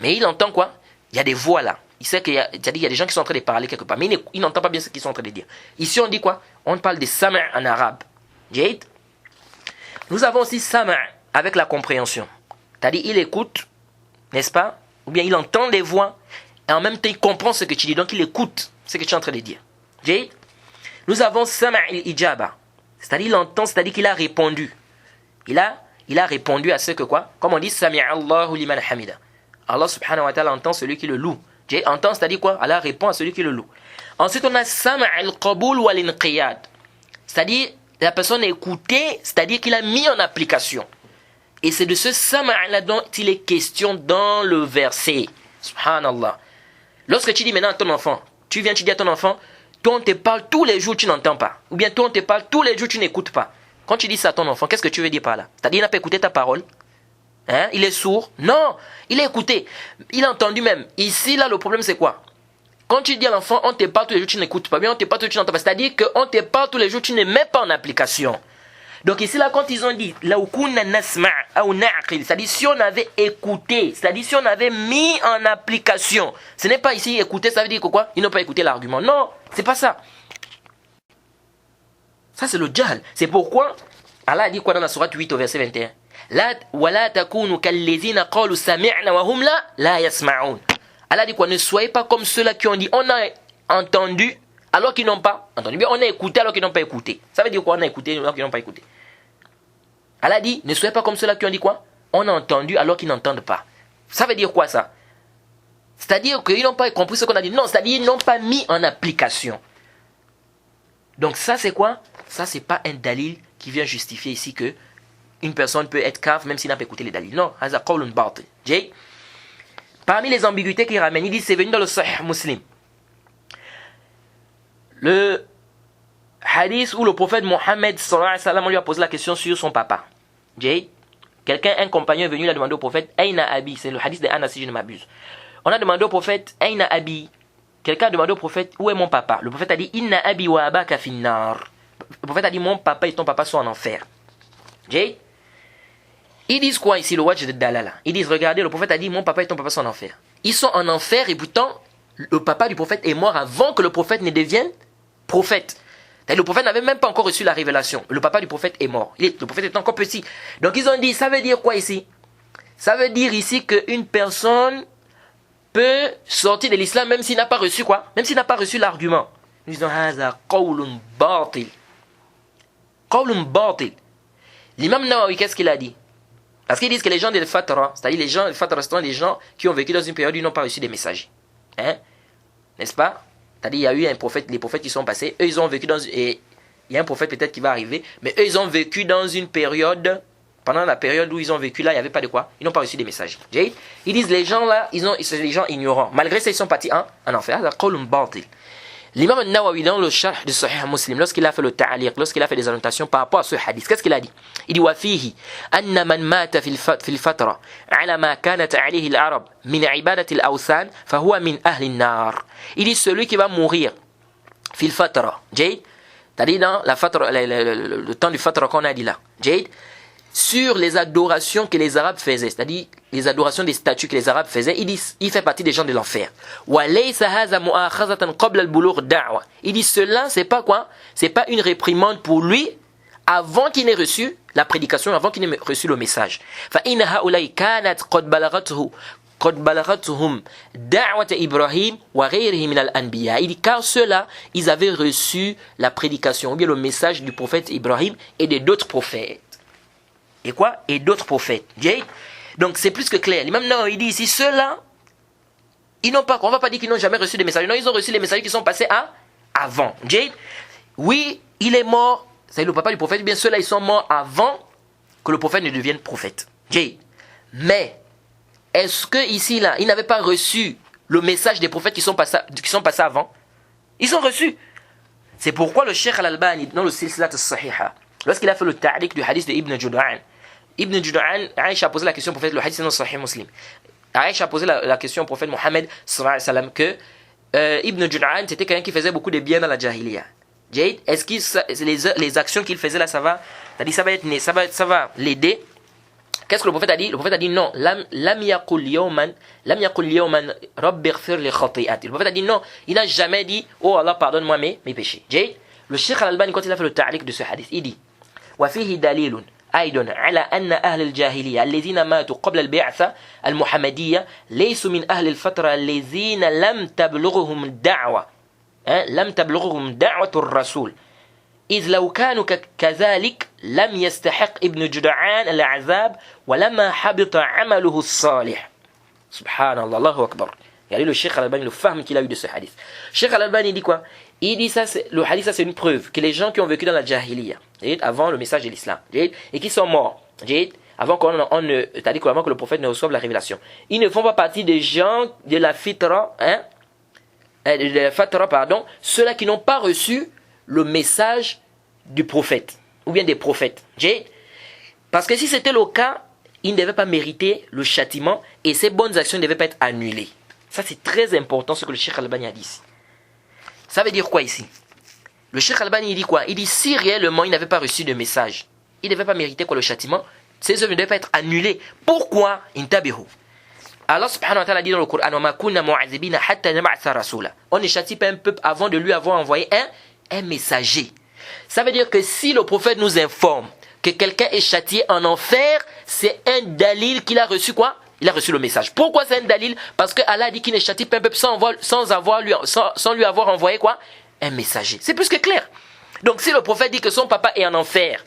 Mais il entend quoi? Il y a des voix là. Il sait qu'il y a des gens qui sont en train de parler quelque part. Mais il n'entend pas bien ce qu'ils sont en train de dire. Ici on dit quoi? On parle de sama' en arabe. Jade. Nous avons aussi sama' avec la compréhension. C'est-à-dire il écoute, n'est-ce pas? Ou bien il entend les voix. Et en même temps il comprend ce que tu dis. Donc il écoute ce que tu es en train de dire. Jade. Nous avons sama' al-ijaba. C'est-à-dire il entend, c'est-à-dire qu'il a répondu. Il a répondu à ce que quoi? Comme on dit, Sami'a Allahu liman hamida. Allah subhanahu wa ta'ala entend celui qui le loue. Entend, c'est-à-dire quoi? Allah répond à celui qui le loue. Ensuite, on a Sami'a al-qaboul wa l'inqiyad. C'est-à-dire, la personne a écouté, c'est-à-dire qu'il a mis en application. Et c'est de ce Sami'a dont il est question dans le verset. Subhanallah. Lorsque tu dis maintenant à ton enfant, tu dis à ton enfant, toi on te parle tous les jours, tu n'entends pas. Ou bien toi on te parle tous les jours, tu n'écoutes pas. Quand tu dis ça à ton enfant, qu'est-ce que tu veux dire par là? C'est-à-dire, il n'a pas écouté ta parole. Hein? Il est sourd? Non, il a écouté. Il a entendu même. Ici, là, le problème, c'est quoi? Quand tu dis à l'enfant, on te parle tous les jours, tu n'écoutes pas bien, on te parle tous les jours, tu n'entends pas. C'est-à-dire qu'on te parle tous les jours, tu ne mets pas en application. Donc ici, là, quand ils ont dit, c'est-à-dire, si on avait écouté, c'est-à-dire, si on avait mis en application, ce n'est pas ici écouter, ça veut dire que quoi? Ils n'ont pas écouté l'argument. Non, c'est pas ça. Ça, c'est le jahl. C'est pourquoi Allah a dit quoi dans la sourate 8 au verset 21? Allah a dit quoi? Ne soyez pas comme ceux-là qui ont dit on a entendu alors qu'ils n'ont pas entendu. On a écouté alors qu'ils n'ont pas écouté. Ça veut dire quoi? On a écouté alors qu'ils n'ont pas écouté. Allah a dit ne soyez pas comme ceux-là qui ont dit quoi? On a entendu alors qu'ils n'entendent pas. Ça veut dire quoi ça? C'est-à-dire qu'ils n'ont pas compris ce qu'on a dit. Non, c'est-à-dire qu'ils n'ont pas mis en application. Donc ça c'est quoi? Ça c'est pas un dalil qui vient justifier ici que une personne peut être kafir même s'il n'a pas écouté les dalils. Non, haza qawlun batil. Parmi les ambiguïtés qu'il ramène, il dit c'est venu dans le Sahih Muslim. Le hadith où le prophète Mohammed sallallahu alayhi wa sallam lui a posé la question sur son papa. Quelqu'un, un compagnon est venu lui a demandé au prophète Aïna Abi, c'est le hadith de Anas si je ne m'abuse. On a demandé au prophète Aïna Abi. Quelqu'un a demandé au prophète où est mon papa? Le prophète a dit Inna Abi wa abaka finnar. Le prophète a dit mon papa et ton papa sont en enfer. Ils disent quoi ici, le wajh de Dalala? Ils disent regardez, le prophète a dit mon papa et ton papa sont en enfer. Ils sont en enfer et pourtant le papa du prophète est mort avant que le prophète ne devienne prophète. Le prophète n'avait même pas encore reçu la révélation. Le papa du prophète est mort. Le prophète est encore petit. Donc ils ont dit, ça veut dire quoi ici? Ça veut dire ici qu'une personne peut sortir de l'islam même s'il n'a pas reçu quoi? Même s'il n'a pas reçu l'argument. Ils disent, haza qawlun batil. Qawlun batil. L'imam Nawawi, qu'est-ce qu'il a dit? Parce qu'ils disent que les gens de Fatra, c'est-à-dire les gens de Fatra, sont des gens qui ont vécu dans une période où ils n'ont pas reçu des messagers. Hein? N'est-ce pas? C'est-à-dire il y a eu un prophète, les prophètes qui sont passés, eux ils ont vécu dans... Et il y a un prophète peut-être qui va arriver, mais eux ils ont vécu dans une période... Pendant la période où ils ont vécu là, il n'y avait pas de quoi? Ils n'ont pas reçu des messagers. Ils disent les gens là, c'est des gens ignorants. Malgré ça, ils sont partis en enfer. L'imam Nawawi dans le Sharh de Sahih Muslim, lorsqu'il a fait le ta'aliq, lorsqu'il a fait des annotations par rapport à ce hadith, qu'est-ce qu'il a dit? Il dit وَفِيهِ أَنَّ مَنْ مَاتَ فِي الْفَتْرَةِ عَلَى مَا كَانَتْ عَلَيْهِ الْعَرَبِ مِنْ عِبَادَةِ الْأَوْثَانِ فَهُوَ مِنْ أَهْلِ النَّارِ. Il dit celui qui va mourir في الفترة, c'est-à-dire dans la fatra, le temps du fatra qu'on a dit là, sur les adorations que les Arabes faisaient, c'est-à-dire les adorations des statues que les Arabes faisaient, il fait partie des gens de l'enfer. Il dit cela, c'est pas quoi? C'est pas une réprimande pour lui avant qu'il n'ait reçu la prédication, avant qu'il n'ait reçu le message. فَإِنَّ هَؤُلَاءِ كَانَتْ قد بلغتهم دعوة إبراهيم وغيره من الأنبياء. Il dit car ceux-là, ils avaient reçu la prédication, ou bien le message du prophète Ibrahim et de d'autres prophètes. Et quoi? Et d'autres prophètes. Donc c'est plus que clair. L'imam Nawawi dit ici, ceux-là, ils n'ont pas, on ne va pas dire qu'ils n'ont jamais reçu des messages. Non, ils ont reçu les messages qui sont passés avant. Oui, il est mort, c'est le papa du prophète, bien ceux-là, ils sont morts avant que le prophète ne devienne prophète. Mais est-ce que ici, là, ils n'avaient pas reçu le message des prophètes qui sont passés avant? Ils ont reçu. C'est pourquoi le Cheikh Al-Albani, dans le Silsilat As-Sahiha, lorsqu'il a fait le ta'liq du hadith de Ibn Jud'an, Aïcha a posé la question au prophète, le hadith c'est dans Sahih Muslim. Aïcha a posé la question au prophète Mohammed sallallahu alayhi wa sallam que Ibn Jud'an, c'était quelqu'un qui faisait beaucoup de bien dans la Jahiliya. Est-ce que les actions qu'il faisait là, ça va l'aider? Qu'est-ce que le prophète a dit? Le prophète a dit non. Lam yaqul yawman rabbi ighfir li khati'ati. Le prophète a dit non. Il n'a jamais dit oh Allah pardonne-moi mes péchés. Le Cheikh Al-Albani, quand il a fait le ta'liq de ce hadith, il dit وفيه دليل أيضا على أن أهل الجاهلية الذين ماتوا قبل البعثة المحمدية ليسوا من أهل الفترة الذين لم تبلغهم دعوة الرسول إذ لو كانوا كذلك لم يستحق ابن جدعان العذاب ولما حبط عمله الصالح. سبحان الله, الله أكبر. Regardez le Cheikh Al-Albani, le fahm qu'il a eu de ce hadith. Cheikh Al-Albani dit quoi? Il dit ça, le hadith, ça c'est une preuve que les gens qui ont vécu dans la Jahiliya, avant le message de l'islam, et qui sont morts, avant que le prophète ne reçoive la révélation, ils ne font pas partie des gens de la fitra, ceux-là qui n'ont pas reçu le message du prophète, ou bien des prophètes. Parce que si c'était le cas, ils ne devaient pas mériter le châtiment et ces bonnes actions ne devaient pas être annulées. Ça c'est très important ce que le Cheikh Al-Albani a dit ici. Ça veut dire quoi ici? Le Cheikh Al-Albani il dit quoi? Il dit si réellement il n'avait pas reçu de message, il ne devait pas mériter quoi le châtiment, ses œuvres ne devaient pas être annulées. Pourquoi? Intabihu. Allah subhanahu wa ta'ala dit dans le Coran on ne châtie pas un peuple avant de lui avoir envoyé un messager. Ça veut dire que si le prophète nous informe que quelqu'un est châtié en enfer, c'est un dalil qu'il a reçu quoi? Il a reçu le message. Pourquoi c'est un dalil? Parce que Allah dit qu'il ne châtie pas un peuple sans lui avoir envoyé quoi? Un messager. C'est plus que clair. Donc si le prophète dit que son papa est en enfer,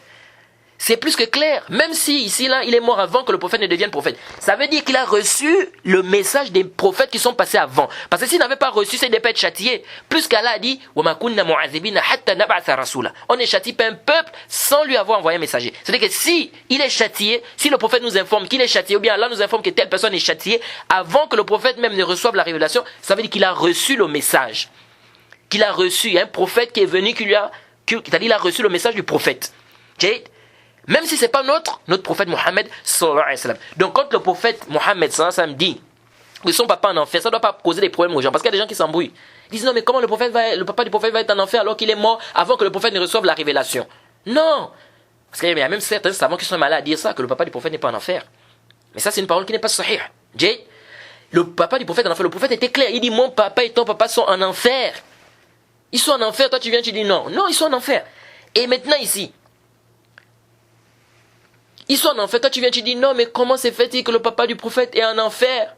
c'est plus que clair. Même si ici là il est mort avant que le prophète ne devienne prophète, ça veut dire qu'il a reçu le message des prophètes qui sont passés avant. Parce que s'il n'avait pas reçu, c'est de ne pas être châtié. Plus qu'Allah a dit on ne châtie pas un peuple sans lui avoir envoyé un messager. C'est-à-dire que si il est châtié, si le prophète nous informe qu'il est châtié, ou bien Allah nous informe que telle personne est châtiée avant que le prophète même ne reçoive la révélation, ça veut dire qu'il a reçu le message. Qu'il a reçu, il y a un prophète qui est venu, c'est-à-dire il a reçu le message du prophète. Même si ce n'est pas notre prophète Mohammed sallallahu alayhi wa sallam. Donc quand le prophète Mohammed sallallahu alayhi wa sallam dit que son papa en enfer, ça ne doit pas causer des problèmes aux gens. Parce qu'il y a des gens qui s'embrouillent. Ils disent non mais comment le papa du prophète va être en enfer alors qu'il est mort avant que le prophète ne reçoive la révélation? Non. Parce qu'il y a même certains savants qui sont malades à dire ça, que le papa du prophète n'est pas en enfer. Mais ça c'est une parole qui n'est pas sahih. Le papa du prophète en enfer, le prophète était clair. Il dit mon papa et ton papa sont en enfer. Ils sont en enfer, toi tu viens tu dis non. Non, ils sont en enfer. Et maintenant ici, ils sont en enfer, toi tu viens tu dis non mais comment c'est fait-il que le papa du prophète est en enfer?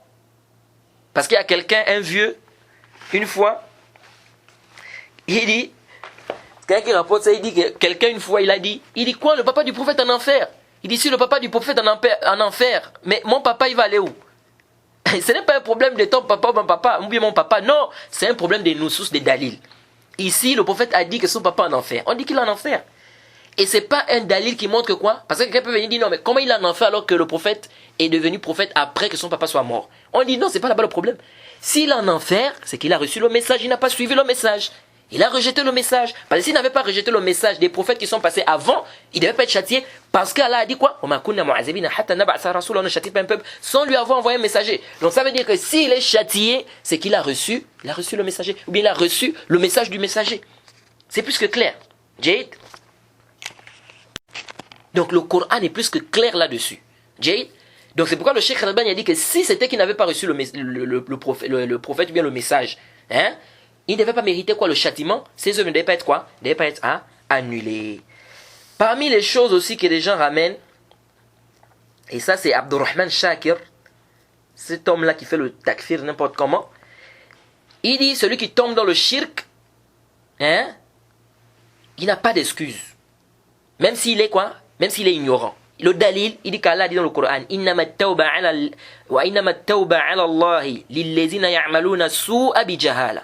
Parce qu'il y a quelqu'un, un vieux, une fois, il dit, quelqu'un qui rapporte ça, il dit que quelqu'un une fois il dit quoi le papa du prophète en enfer? Il dit si le papa du prophète en enfer, mais mon papa il va aller où? Ce n'est pas un problème de ton papa ou bien mon papa, non, c'est un problème de nusus, des dalil. Ici le prophète a dit que son papa est en enfer, on dit qu'il est en enfer. Et c'est pas un dalil qui montre que quoi? Parce que quelqu'un peut venir dire non mais comment il en fait alors que le prophète est devenu prophète après que son papa soit mort? On dit non, c'est pas là-bas le problème. S'il est en enfer, c'est qu'il a reçu le message, il n'a pas suivi le message. Il a rejeté le message. Parce que s'il n'avait pas rejeté le message des prophètes qui sont passés avant, il ne devait pas être châtié. Parce qu'Allah a dit quoi? On ne châtie pas un peuple sans lui avoir envoyé un messager. Donc ça veut dire que s'il est châtié, c'est qu'il a reçu le messager. Ou bien il a reçu le message du messager. C'est plus que clair. Jade. Donc le Coran est plus que clair là-dessus. Donc c'est pourquoi le Cheikh Al-Albani a dit que si c'était qu'il n'avait pas reçu le prophète ou bien le message, il ne devait pas mériter quoi? Le châtiment. Ses œuvres ne devaient pas être quoi? Ne devaient pas être annulées. Parmi les choses aussi que les gens ramènent, et ça c'est Abdurrahman Shakir, cet homme-là qui fait le takfir n'importe comment, il dit celui qui tombe dans le shirk, hein, il n'a pas d'excuse. Même s'il est quoi? Même s'il est ignorant. Le dalil, il dit qu'Allah dit dans le Coran, innama tawba ala Allahi lillezina ya'maluna su'a bi jahala.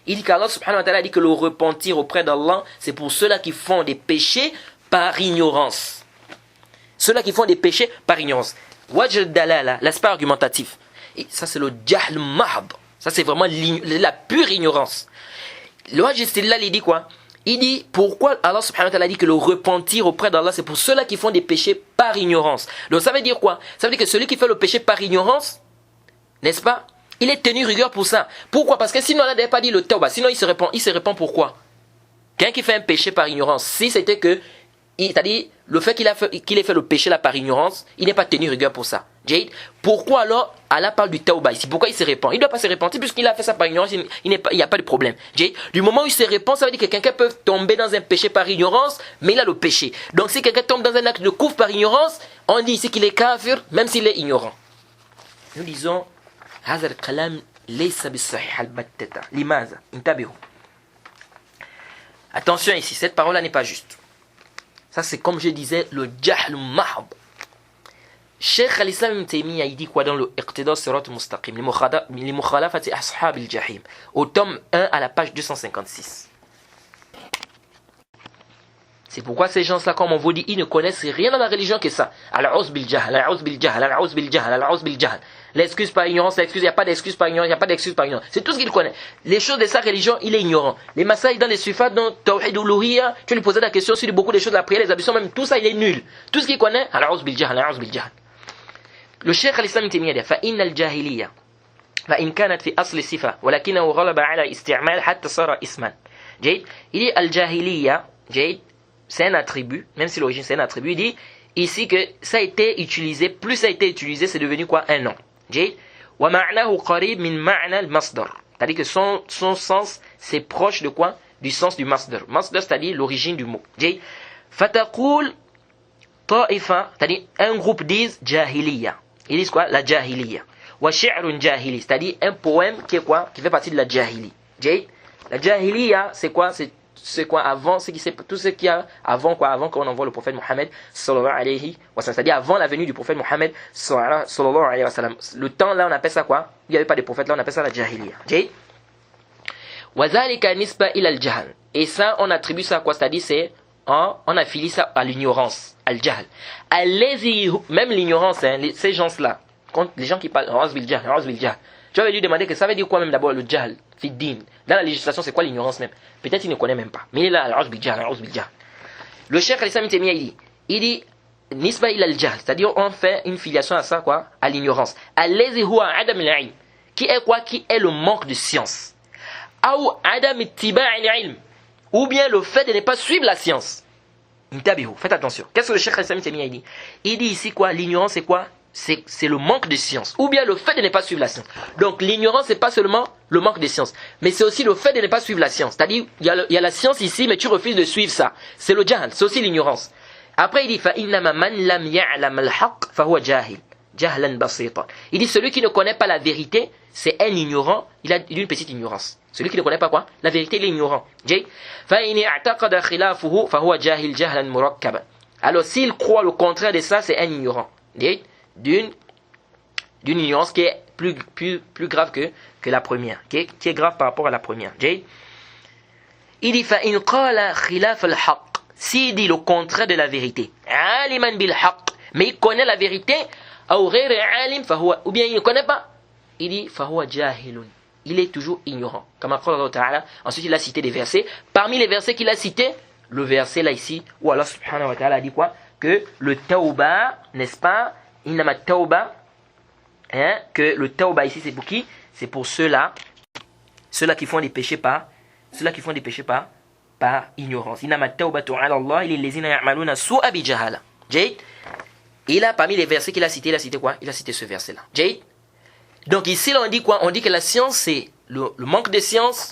Il dit qu'Allah subhanahu wa ta'ala dit que le repentir auprès d'Allah, c'est pour ceux-là qui font des péchés par ignorance. Ceux-là qui font des péchés par ignorance. Wajh dalala, l'aspect argumentatif. Et ça c'est le jahl mahd. Ça c'est vraiment la pure ignorance. Le Wajh istidlal, il dit quoi? Il dit pourquoi Allah subhanahu wa ta'ala dit que le repentir auprès d'Allah c'est pour ceux-là qui font des péchés par ignorance. Donc ça veut dire quoi? Ça veut dire que celui qui fait le péché par ignorance, n'est-ce pas? Il est tenu rigueur pour ça. Pourquoi? Parce que sinon Allah n'avait pas dit le tawbah. Sinon il se répand pourquoi? Quelqu'un qui fait un péché par ignorance, si c'était que, c'est-à-dire le fait qu'il ait fait le péché là par ignorance, il n'est pas tenu rigueur pour ça. Jade, pourquoi alors Allah parle du tawbah ici? Pourquoi il se répand? Il ne doit pas se repentir puisqu'il a fait ça par ignorance, il n'y a pas de problème. Jade, du moment où il se répand, ça veut dire que quelqu'un peut tomber dans un péché par ignorance, mais il a le péché. Donc si quelqu'un tombe dans un acte de couvre par ignorance, on dit ici qu'il est kafir, même s'il est ignorant. Nous disons, هذا الكلام ليس بالصحيح البتة. لماذا؟ انتبهوا. Attention ici, cette parole-là n'est pas juste. Ça c'est comme je disais, le jahl mahd. Cheikh al-Islam Ibn Taymiyyah, il dit quoi dans le Iqtida Sirat al-Mustaqim, li mukhalafati ashab al-jahim, au tome 1 à la page 256. C'est pourquoi ces gens-là, comme on vous dit, ils ne connaissent rien dans la religion que ça. Al-Uz bil jahl, al-Uz bil jahl, al-Uz bil jahl, al-Uz bil jahl. L'excuse par ignorance, l'excuse, il n'y a pas d'excuse par ignorance, il n'y a pas d'excuse par ignorance. C'est tout ce qu'il connaît. Les choses de sa religion, il est ignorant. Les masaïs dans les sufats, dans Tawhid uluhiyya, tu lui posais la question sur beaucoup de choses de la prière, les ablutions, même tout ça, il est nul. Tout ce qu'il connaît, al-Uz bil jahl, al-Uz bil jahl. Le Cheikh al-Islam Ibn Taymiyyah dit فإن الجاهلية فإن كانت في أصل صفة ولكنه غلب على استعمال حتى صار اسما. جيد. Il dit al-Jahiliya, جيد, c'est un attribut, même si l'origine c'est un attribut, il dit ici que ça a été utilisé, plus ça a été utilisé, c'est devenu quoi? Un nom. جيد. ومعناه قريب من معنى المصدر. C'est-à-dire que son sens c'est proche de quoi? Du sens du masdar. Masdar c'est-à-dire l'origine du mot. جيد. فتقول طائفة, c'est-à-dire un groupe disent jahiliya. Ils disent quoi? La jahiliya. Wa shi'run jahili, c'est-à-dire un poème qui est quoi? Qui fait partie de la jahili. La jahiliya, c'est quoi? C'est quoi avant, tout ce qu'il y a avant quoi? Avant qu'on envoie le prophète Mohammed sallallahu alayhi wa sallam. C'est-à-dire avant la venue du prophète Mohammed sallallahu alayhi wa sallam. Le temps là, on appelle ça quoi? Il n'y avait pas de prophète là, on appelle ça la jahiliya. Wa dhalika nisba ila al-jahl. Et ça, on attribue ça à quoi? C'est-à-dire c'est on affilie ça à l'ignorance, al-jahl. Même l'ignorance, hein, ces gens-là, les gens qui parlent, tu vas lui demander que ça veut dire quoi même d'abord le jahl, fiddin. Dans la législation, c'est quoi l'ignorance même? Peut-être il ne connaît même pas. Mais il est là, le Cheikh al-Islam Ibn Taymiyyah, il dit, nisba ila al-jahl, c'est-à-dire on fait une filiation à ça, quoi? À l'ignorance. Allazi huwa adam al-ilm. Qui est quoi? Qui est le manque de science. Ou adam ittiba' al-ilm. Ou bien le fait de ne pas suivre la science. Faites attention. Qu'est-ce que le Cheikh al-Islam Taymiyyah dit? Il dit ici quoi? L'ignorance c'est quoi? C'est le manque de science. Ou bien le fait de ne pas suivre la science. Donc l'ignorance c'est pas seulement le manque de science. Mais c'est aussi le fait de ne pas suivre la science. C'est-à-dire, il y a la science ici, mais tu refuses de suivre ça. C'est le jahl. C'est aussi l'ignorance. Après il dit, فَإِنَّمَا مَنْ لَمْ يَعْلَمَ الْحَقِّ فَهُوَ جَاهِلٌ جَهْلًا بَسِيطًا. Il dit, celui qui ne connaît pas la vérité, c'est un ignorant, il a une petite ignorance. Celui qui ne connaît pas quoi? La vérité, il est ignorant. Alors s'il croit le contraire de ça, c'est un ignorant. D'une ignorance qui est plus grave que la première, qui est grave par rapport à la première. Il dit s'il dit le contraire de la vérité, mais il connaît la vérité, ou bien il ne connaît pas, il dit فهو جاهل. Il est toujours ignorant. Comme Allah Ta'ala. Ensuite, il a cité des versets. Parmi les versets qu'il a cités, le verset là ici, où Allah Subhanahu wa Ta'ala dit quoi? Que le tawbah, n'est-ce pas? Innama tawbah, hein? Que le tawbah ici, c'est pour qui? C'est pour ceux-là qui font des péchés par ignorance. Innama tawbatu ala Allah, il est lezina ya'maluna su'a bi jahala. Jade. Il a, parmi les versets qu'il a cités, il a cité quoi? Il a cité ce verset là. Jade. Donc ici, là, on dit quoi? On dit que la science, c'est le manque de science,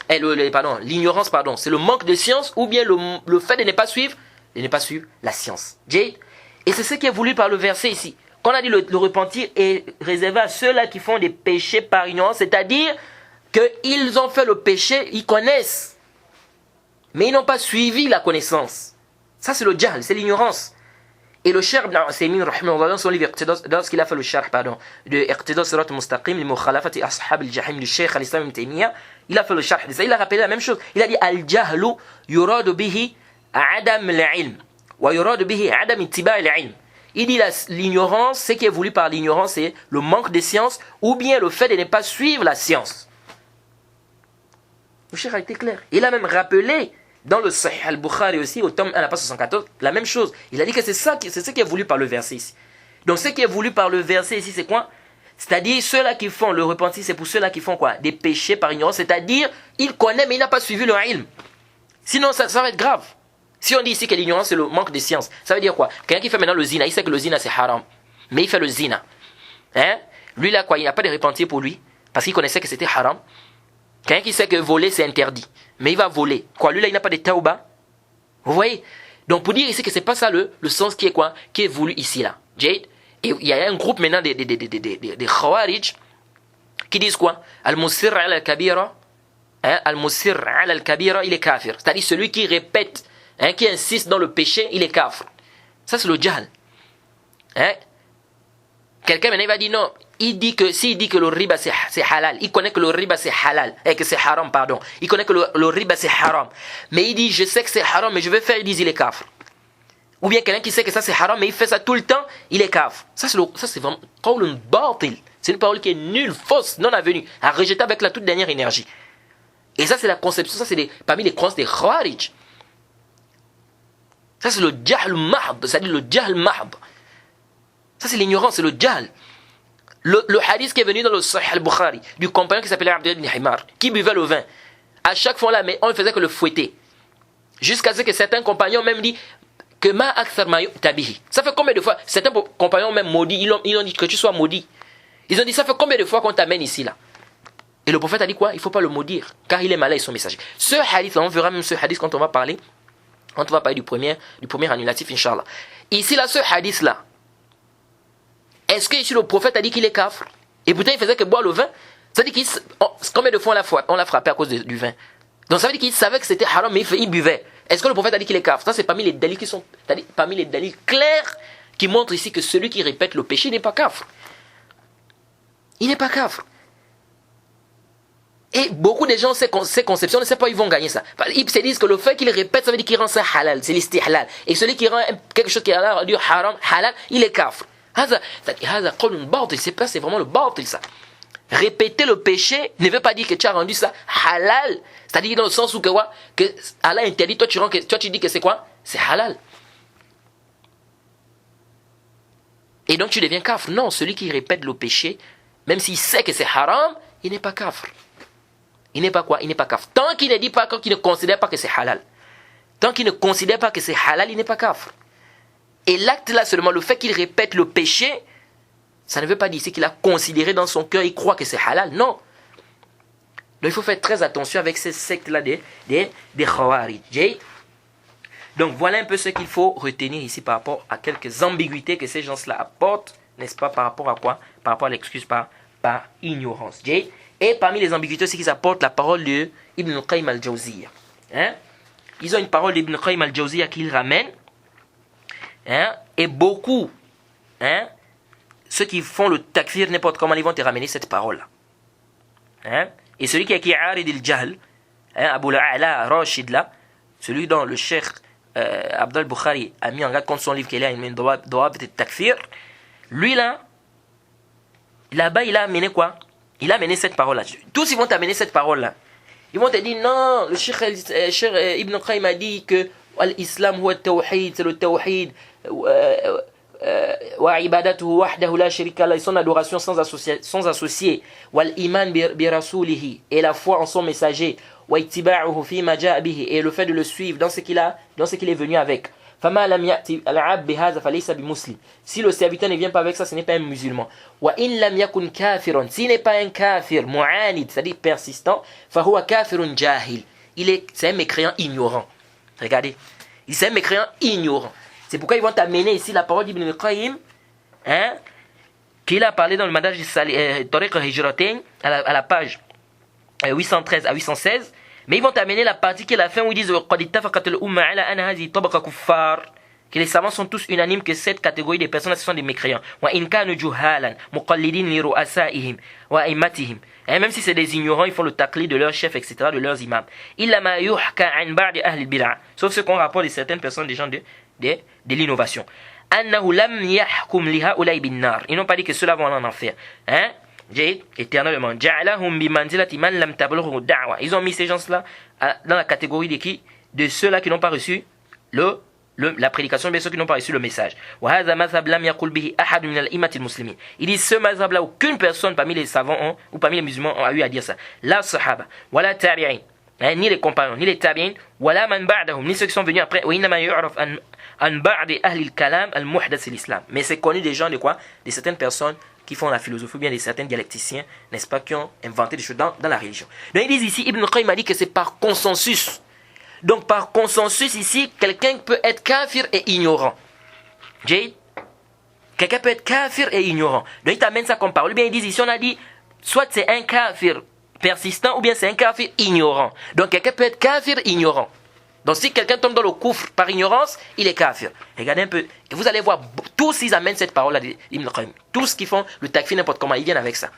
l'ignorance, pardon, c'est le manque de science ou bien le fait de ne pas suivre de ne pas suivre la science. Jade. Et c'est ce qui est voulu par le verset ici. Quand on a dit le repentir est réservé à ceux-là qui font des péchés par ignorance, c'est-à-dire qu'ils ont fait le péché, ils connaissent, mais ils n'ont pas suivi la connaissance. Ça c'est le jahl, c'est l'ignorance. Et le Cheikh Ibn Uthaymin, dans son livre, lorsqu'il a fait le sharh, de Iqtida Sirat al-Mustaqim, li mukhalafati ashab al-jahim du Cheikh al-Islam Ibn Taymiyyah, il a fait le sharh de ça, il a rappelé la même chose. Il a dit al-jahlu yuradu bihi adam al-ilm, wa yuradu bihi adam ittiba' al-ilm. Il dit l'ignorance, ce qui est voulu par l'ignorance, c'est le manque de science, ou bien le fait de ne pas suivre la science. Le Cheikh a été clair. Il a même rappelé dans le Sahih al-Bukhari aussi, au tome 1, la page 74, la même chose. Il a dit que c'est ce qui est voulu par le verset ici. Donc ce qui est voulu par le verset ici, c'est quoi? C'est-à-dire ceux-là qui font le repentir, c'est pour ceux-là qui font quoi? Des péchés par ignorance. C'est-à-dire, il connaît mais il n'a pas suivi le ilm. Sinon, ça va être grave. Si on dit ici que l'ignorance, c'est le manque de science, ça veut dire quoi? Quelqu'un qui fait maintenant le zina, il sait que le zina c'est haram. Mais il fait le zina. Hein? Lui là, quoi, il n'a pas de repentir pour lui, parce qu'il connaissait que c'était haram. Quelqu'un qui sait que voler c'est interdit, mais il va voler. Quoi, lui là, il n'a pas de tauba. Vous voyez? Donc pour dire ici que c'est pas ça le sens qui est quoi? Qui est voulu ici là. Jade. Et il y a un groupe maintenant des Khawarij qui disent quoi? Al-Musir al-Kabira. Hein? Al-Musir al-Kabira, il est kafir. C'est-à-dire celui qui répète, hein, qui insiste dans le péché, il est kafir. Ça c'est le jahl. Hein? Quelqu'un maintenant il va dire non. S'il dit que le riba c'est halal, il connaît que le riba c'est halal, et que c'est haram, pardon. Il connaît que le riba c'est haram. Mais il dit, je sais que c'est haram, mais je vais faire, il dit, il est kafir. Ou bien quelqu'un qui sait que ça c'est haram, mais il fait ça tout le temps, il est kafir. Ça c'est vraiment qawlun batil. C'est une parole qui est nulle, fausse, non avenue, à rejeter avec la toute dernière énergie. Et ça c'est la conception, ça c'est parmi les croyances des Khawarij. Ça c'est le jahl mahd, c'est-à-dire le jahl mahd. Ça c'est l'ignorance, c'est le jahl. Le hadith qui est venu dans le Sahih al-Bukhari du compagnon qui s'appelait Abdullah ibn Himar, qui buvait le vin. À chaque fois là, mais on ne faisait que le fouetter. Jusqu'à ce que certains compagnons même disent que ma akthar ma tabihi. Ça fait combien de fois? Certains compagnons même maudits, ils ont dit que tu sois maudit. Ils ont dit ça fait combien de fois qu'on t'amène ici là? Et le prophète a dit quoi? Il ne faut pas le maudire, car il est malin et son messager. Ce hadith là, on verra même ce hadith quand on va parler du premier annulatif, Inch'Allah. Ici là, ce hadith là, est-ce que ici le prophète a dit qu'il est kafir? Et pourtant il faisait que boire le vin? Ça veut dire combien de fois on l'a frappé à cause du vin? Donc ça veut dire qu'il savait que c'était haram, mais il buvait. Est-ce que le prophète a dit qu'il est kafir? Ça c'est parmi les dalils parmi les dalils clairs qui montrent ici que celui qui répète le péché n'est pas kafir. Il n'est pas kafir. Et beaucoup de gens, ces conceptions, ne savent pas où ils vont gagner ça. Ils se disent que le fait qu'il répète, ça veut dire qu'il rend ça halal, c'est l'istihlal. Et celui qui rend quelque chose qui est haram, halal, il est kafir. C'est vraiment le batil ça. Répéter le péché ne veut pas dire que tu as rendu ça halal. C'est-à-dire dans le sens où que Allah interdit, toi tu dis que c'est quoi? C'est halal. Et donc tu deviens kafir. Non, celui qui répète le péché, même s'il sait que c'est haram, il n'est pas kafir. Il n'est pas quoi? Il n'est pas kafir. Tant qu'il ne dit pas, qu'il ne considère pas que c'est halal. Tant qu'il ne considère pas que c'est halal, il n'est pas kafir. Et l'acte là seulement, le fait qu'il répète le péché, ça ne veut pas dire qu'il a considéré dans son cœur, il croit que c'est halal. Non. Donc il faut faire très attention avec ces sectes-là des Khawarij. Donc voilà un peu ce qu'il faut retenir ici par rapport à quelques ambiguïtés que ces gens-là apportent, n'est-ce pas, par rapport à quoi? Par rapport à l'excuse par ignorance. Et parmi les ambiguïtés, c'est qu'ils apportent la parole de Ibn Qayyim al-Jawziyya. Hein? Ils ont une parole d'Ibn Qayyim al-Jawziyya qu'ils ramènent. Hein? Et beaucoup, hein, ceux qui font le takfir, n'importe comment, ils vont te ramener cette parole-là. Hein? Et celui qui est Arid al-Jahl, hein, Abu al-A'la Rashid là, celui dont le cheikh Abdul Bukhari a mis en garde contre son livre qu'il a une Dawab al-Takfir, lui là, là-bas il a amené quoi? Il a amené cette parole-là. Tous ils vont t'amener cette parole-là. Ils vont te dire non, le cheikh Ibn Qayyim a dit que l'islam c'est le tawhid, wa ibadatuhu wahdahu la sharika lahu, son adoration sans associé, wal iman bi rasulihi, et la foi en son messager, wa ittiba'uhu fi ma ja'a bihi, et le fait de le suivre dans ce qu'il est venu avec. Fama lam ya'ti al-'abd bi hadha falaysa bi muslim. Si le serviteur ne vient pas avec ça, ce n'est pas un musulman. Wa in lam yakun kafiran, s'il n'est pas un kafir mu'anid, c'est-à-dire persistant, fa huwa kafirun jahil, c'est un mécréant ignorant. Regardez, C'est un mécréant ignorant. C'est pourquoi ils vont t'amener ici la parole d'Ibn al-Qayyim, hein, qu'il a parlé dans le Madaj Tariq al-Hijratain, à la page 813 à 816. Mais ils vont t'amener la partie qui est la fin où ils disent que les savants sont tous unanimes que cette catégorie de personnes ce sont des mécréants. Et même si c'est des ignorants, ils font le taqlid de leurs chefs, etc., de leurs imams. Sauf ce qu'on rapporte de certaines personnes, des gens de l'innovation. Ils n'ont pas dit que ceux-là vont en enfer. Hein? Éternellement. Ils ont mis ces gens-là dans la catégorie de qui? De ceux-là qui n'ont pas reçu la prédication, bien ceux qui n'ont pas reçu le message. Il dit ce mazhab-là, aucune personne parmi les savants ou parmi les musulmans a eu à dire ça. La sahaba, wala tabi'in, ni les compagnons, ni les tabi'in, wala man ba'dahum, ni ceux qui sont venus après. Mais c'est connu des gens de quoi? De certaines personnes qui font la philosophie, ou bien de certains dialecticiens, n'est-ce pas, qui ont inventé des choses dans la religion. Donc ils disent ici, Ibn Qayyim a dit que c'est par consensus. Donc par consensus ici, quelqu'un peut être kafir et ignorant. Jay? Quelqu'un peut être kafir et ignorant. Donc il t'amène ça comme parole. Ou bien ils disent ici, on a dit, soit c'est un kafir persistant, ou bien c'est un kafir ignorant. Donc quelqu'un peut être kafir ignorant. Donc si quelqu'un tombe dans le coufre par ignorance, il est kafir. Regardez un peu. Et vous allez voir, tous ils amènent cette parole-là d'Ibn Qayyim. Tous qui font le takfir n'importe comment, ils viennent avec ça.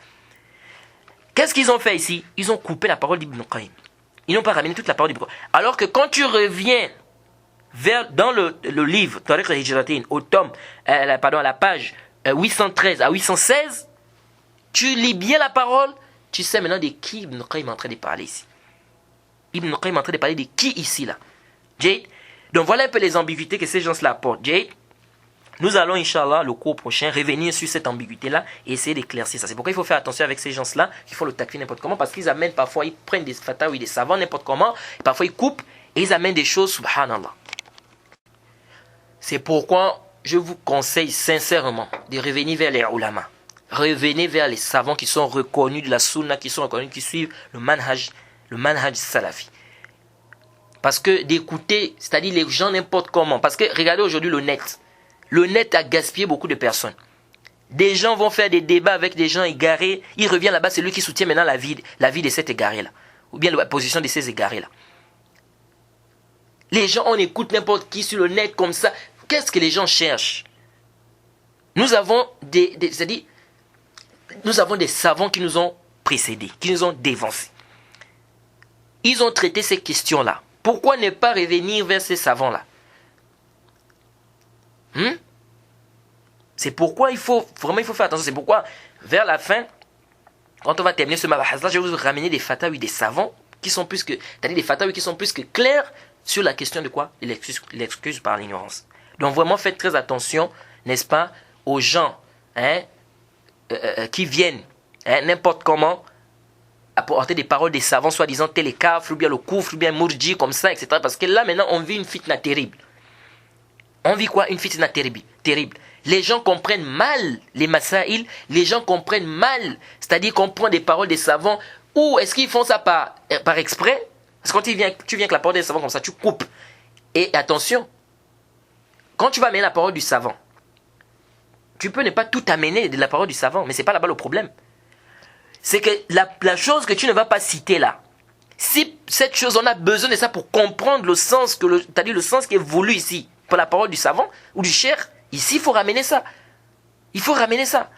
Qu'est-ce qu'ils ont fait ici? Ils ont coupé la parole d'Ibn Qayyim. Ils n'ont pas ramené toute la parole d'Ibn Qayyim. Alors que quand tu reviens dans le livre Tariq al-Hijratain, au tome, à la page 813 à 816, tu lis bien la parole, tu sais maintenant de qui Ibn Qayyim est en train de parler ici. Ibn Qayyim est en train de parler de qui ici là? Jade. Donc voilà un peu les ambiguïtés que ces gens-là apportent. Jade. Nous allons, Inch'Allah, le cours prochain, revenir sur cette ambiguïté-là et essayer d'éclaircir ça. C'est pourquoi il faut faire attention avec ces gens-là qui font le takfir n'importe comment, parce qu'ils amènent parfois, ils prennent des fatawas, des savants n'importe comment, et parfois ils coupent et ils amènent des choses, subhanallah. C'est pourquoi je vous conseille sincèrement de revenir vers les ulama. Revenez vers les savants qui sont reconnus de la sunna, qui sont reconnus, qui suivent le manhaj salafi. Parce que d'écouter, c'est-à-dire les gens n'importe comment. Parce que regardez aujourd'hui le net. Le net a gaspillé beaucoup de personnes. Des gens vont faire des débats avec des gens égarés. Il revient là-bas, c'est lui qui soutient maintenant la vie de cet égaré-là. Ou bien la position de ces égarés-là. Les gens, on écoute n'importe qui sur le net comme ça. Qu'est-ce que les gens cherchent? Nous avons nous avons des savants qui nous ont précédés, qui nous ont dévancés. Ils ont traité ces questions-là. Pourquoi ne pas revenir vers ces savants-là? C'est pourquoi il faut faire attention. C'est pourquoi, vers la fin, quand on va terminer ce mabahas-là, je vais vous ramener des fatawas des savants qui sont plus que, c'est-à-dire des fatawas qui sont plus que clairs sur la question de quoi? L'excuse par l'ignorance. Donc vraiment, faites très attention, n'est-ce pas, aux gens qui viennent n'importe comment apporter des paroles des savants, soi-disant tel est kafr, ou bien le koufr, ou bien mourji, comme ça, etc. Parce que là, maintenant, on vit une fitna terrible. On vit quoi? Une fitna terrible. Les gens comprennent mal les masaïl, les gens comprennent mal, c'est-à-dire qu'on prend des paroles des savants, ou est-ce qu'ils font ça par exprès? Parce que quand tu viens avec la parole des savants comme ça, tu coupes. Et attention, quand tu vas amener la parole du savant, tu peux ne pas tout amener de la parole du savant, mais ce n'est pas là-bas le problème. C'est que la chose que tu ne vas pas citer là, si cette chose, on a besoin de ça pour comprendre le sens, c'est-à-dire le sens qui est voulu ici, pour la parole du savant ou du cheikh, ici il faut ramener ça. Il faut ramener ça.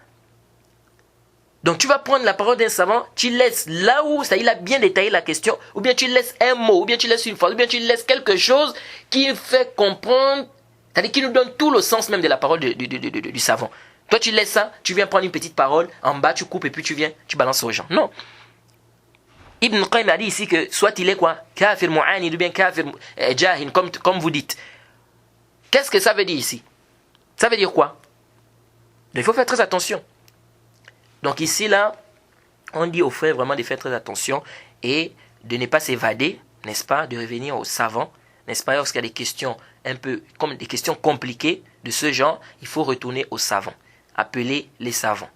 Donc tu vas prendre la parole d'un savant, tu laisses là où ça, il a bien détaillé la question, ou bien tu laisses un mot, ou bien tu laisses une phrase, ou bien tu laisses quelque chose qui fait comprendre, c'est-à-dire qui nous donne tout le sens même de la parole du savant. Toi, tu laisses ça, tu viens prendre une petite parole, en bas, tu coupes et puis tu balances aux gens. Non. Ibn Qayyim a dit ici que soit il est quoi? Kafir mu'anid ou bien kafir jahin, comme vous dites. Qu'est-ce que ça veut dire ici? Ça veut dire quoi? Il faut faire très attention. Donc ici, là, on dit aux frères vraiment de faire très attention et de ne pas s'évader, n'est-ce pas? De revenir aux savants, n'est-ce pas? Lorsqu'il y a des questions un peu, comme des questions compliquées de ce genre, il faut retourner aux savants. Appeler les savants,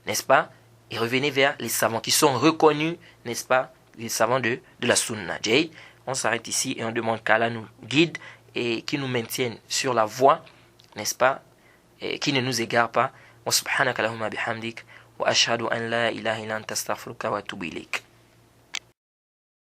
n'est-ce pas? Et revenez vers les savants qui sont reconnus, n'est-ce pas? Les savants de la sunna. Jade, on s'arrête ici et on demande qu'Allah nous guide et qui nous maintiennent sur la voie, n'est-ce pas, et qui ne nous égare pas. Wa subhanaka lahumma bihamdik wa ashhadu an la ilaha illa anta astaghfiruka wa atubu ilayk.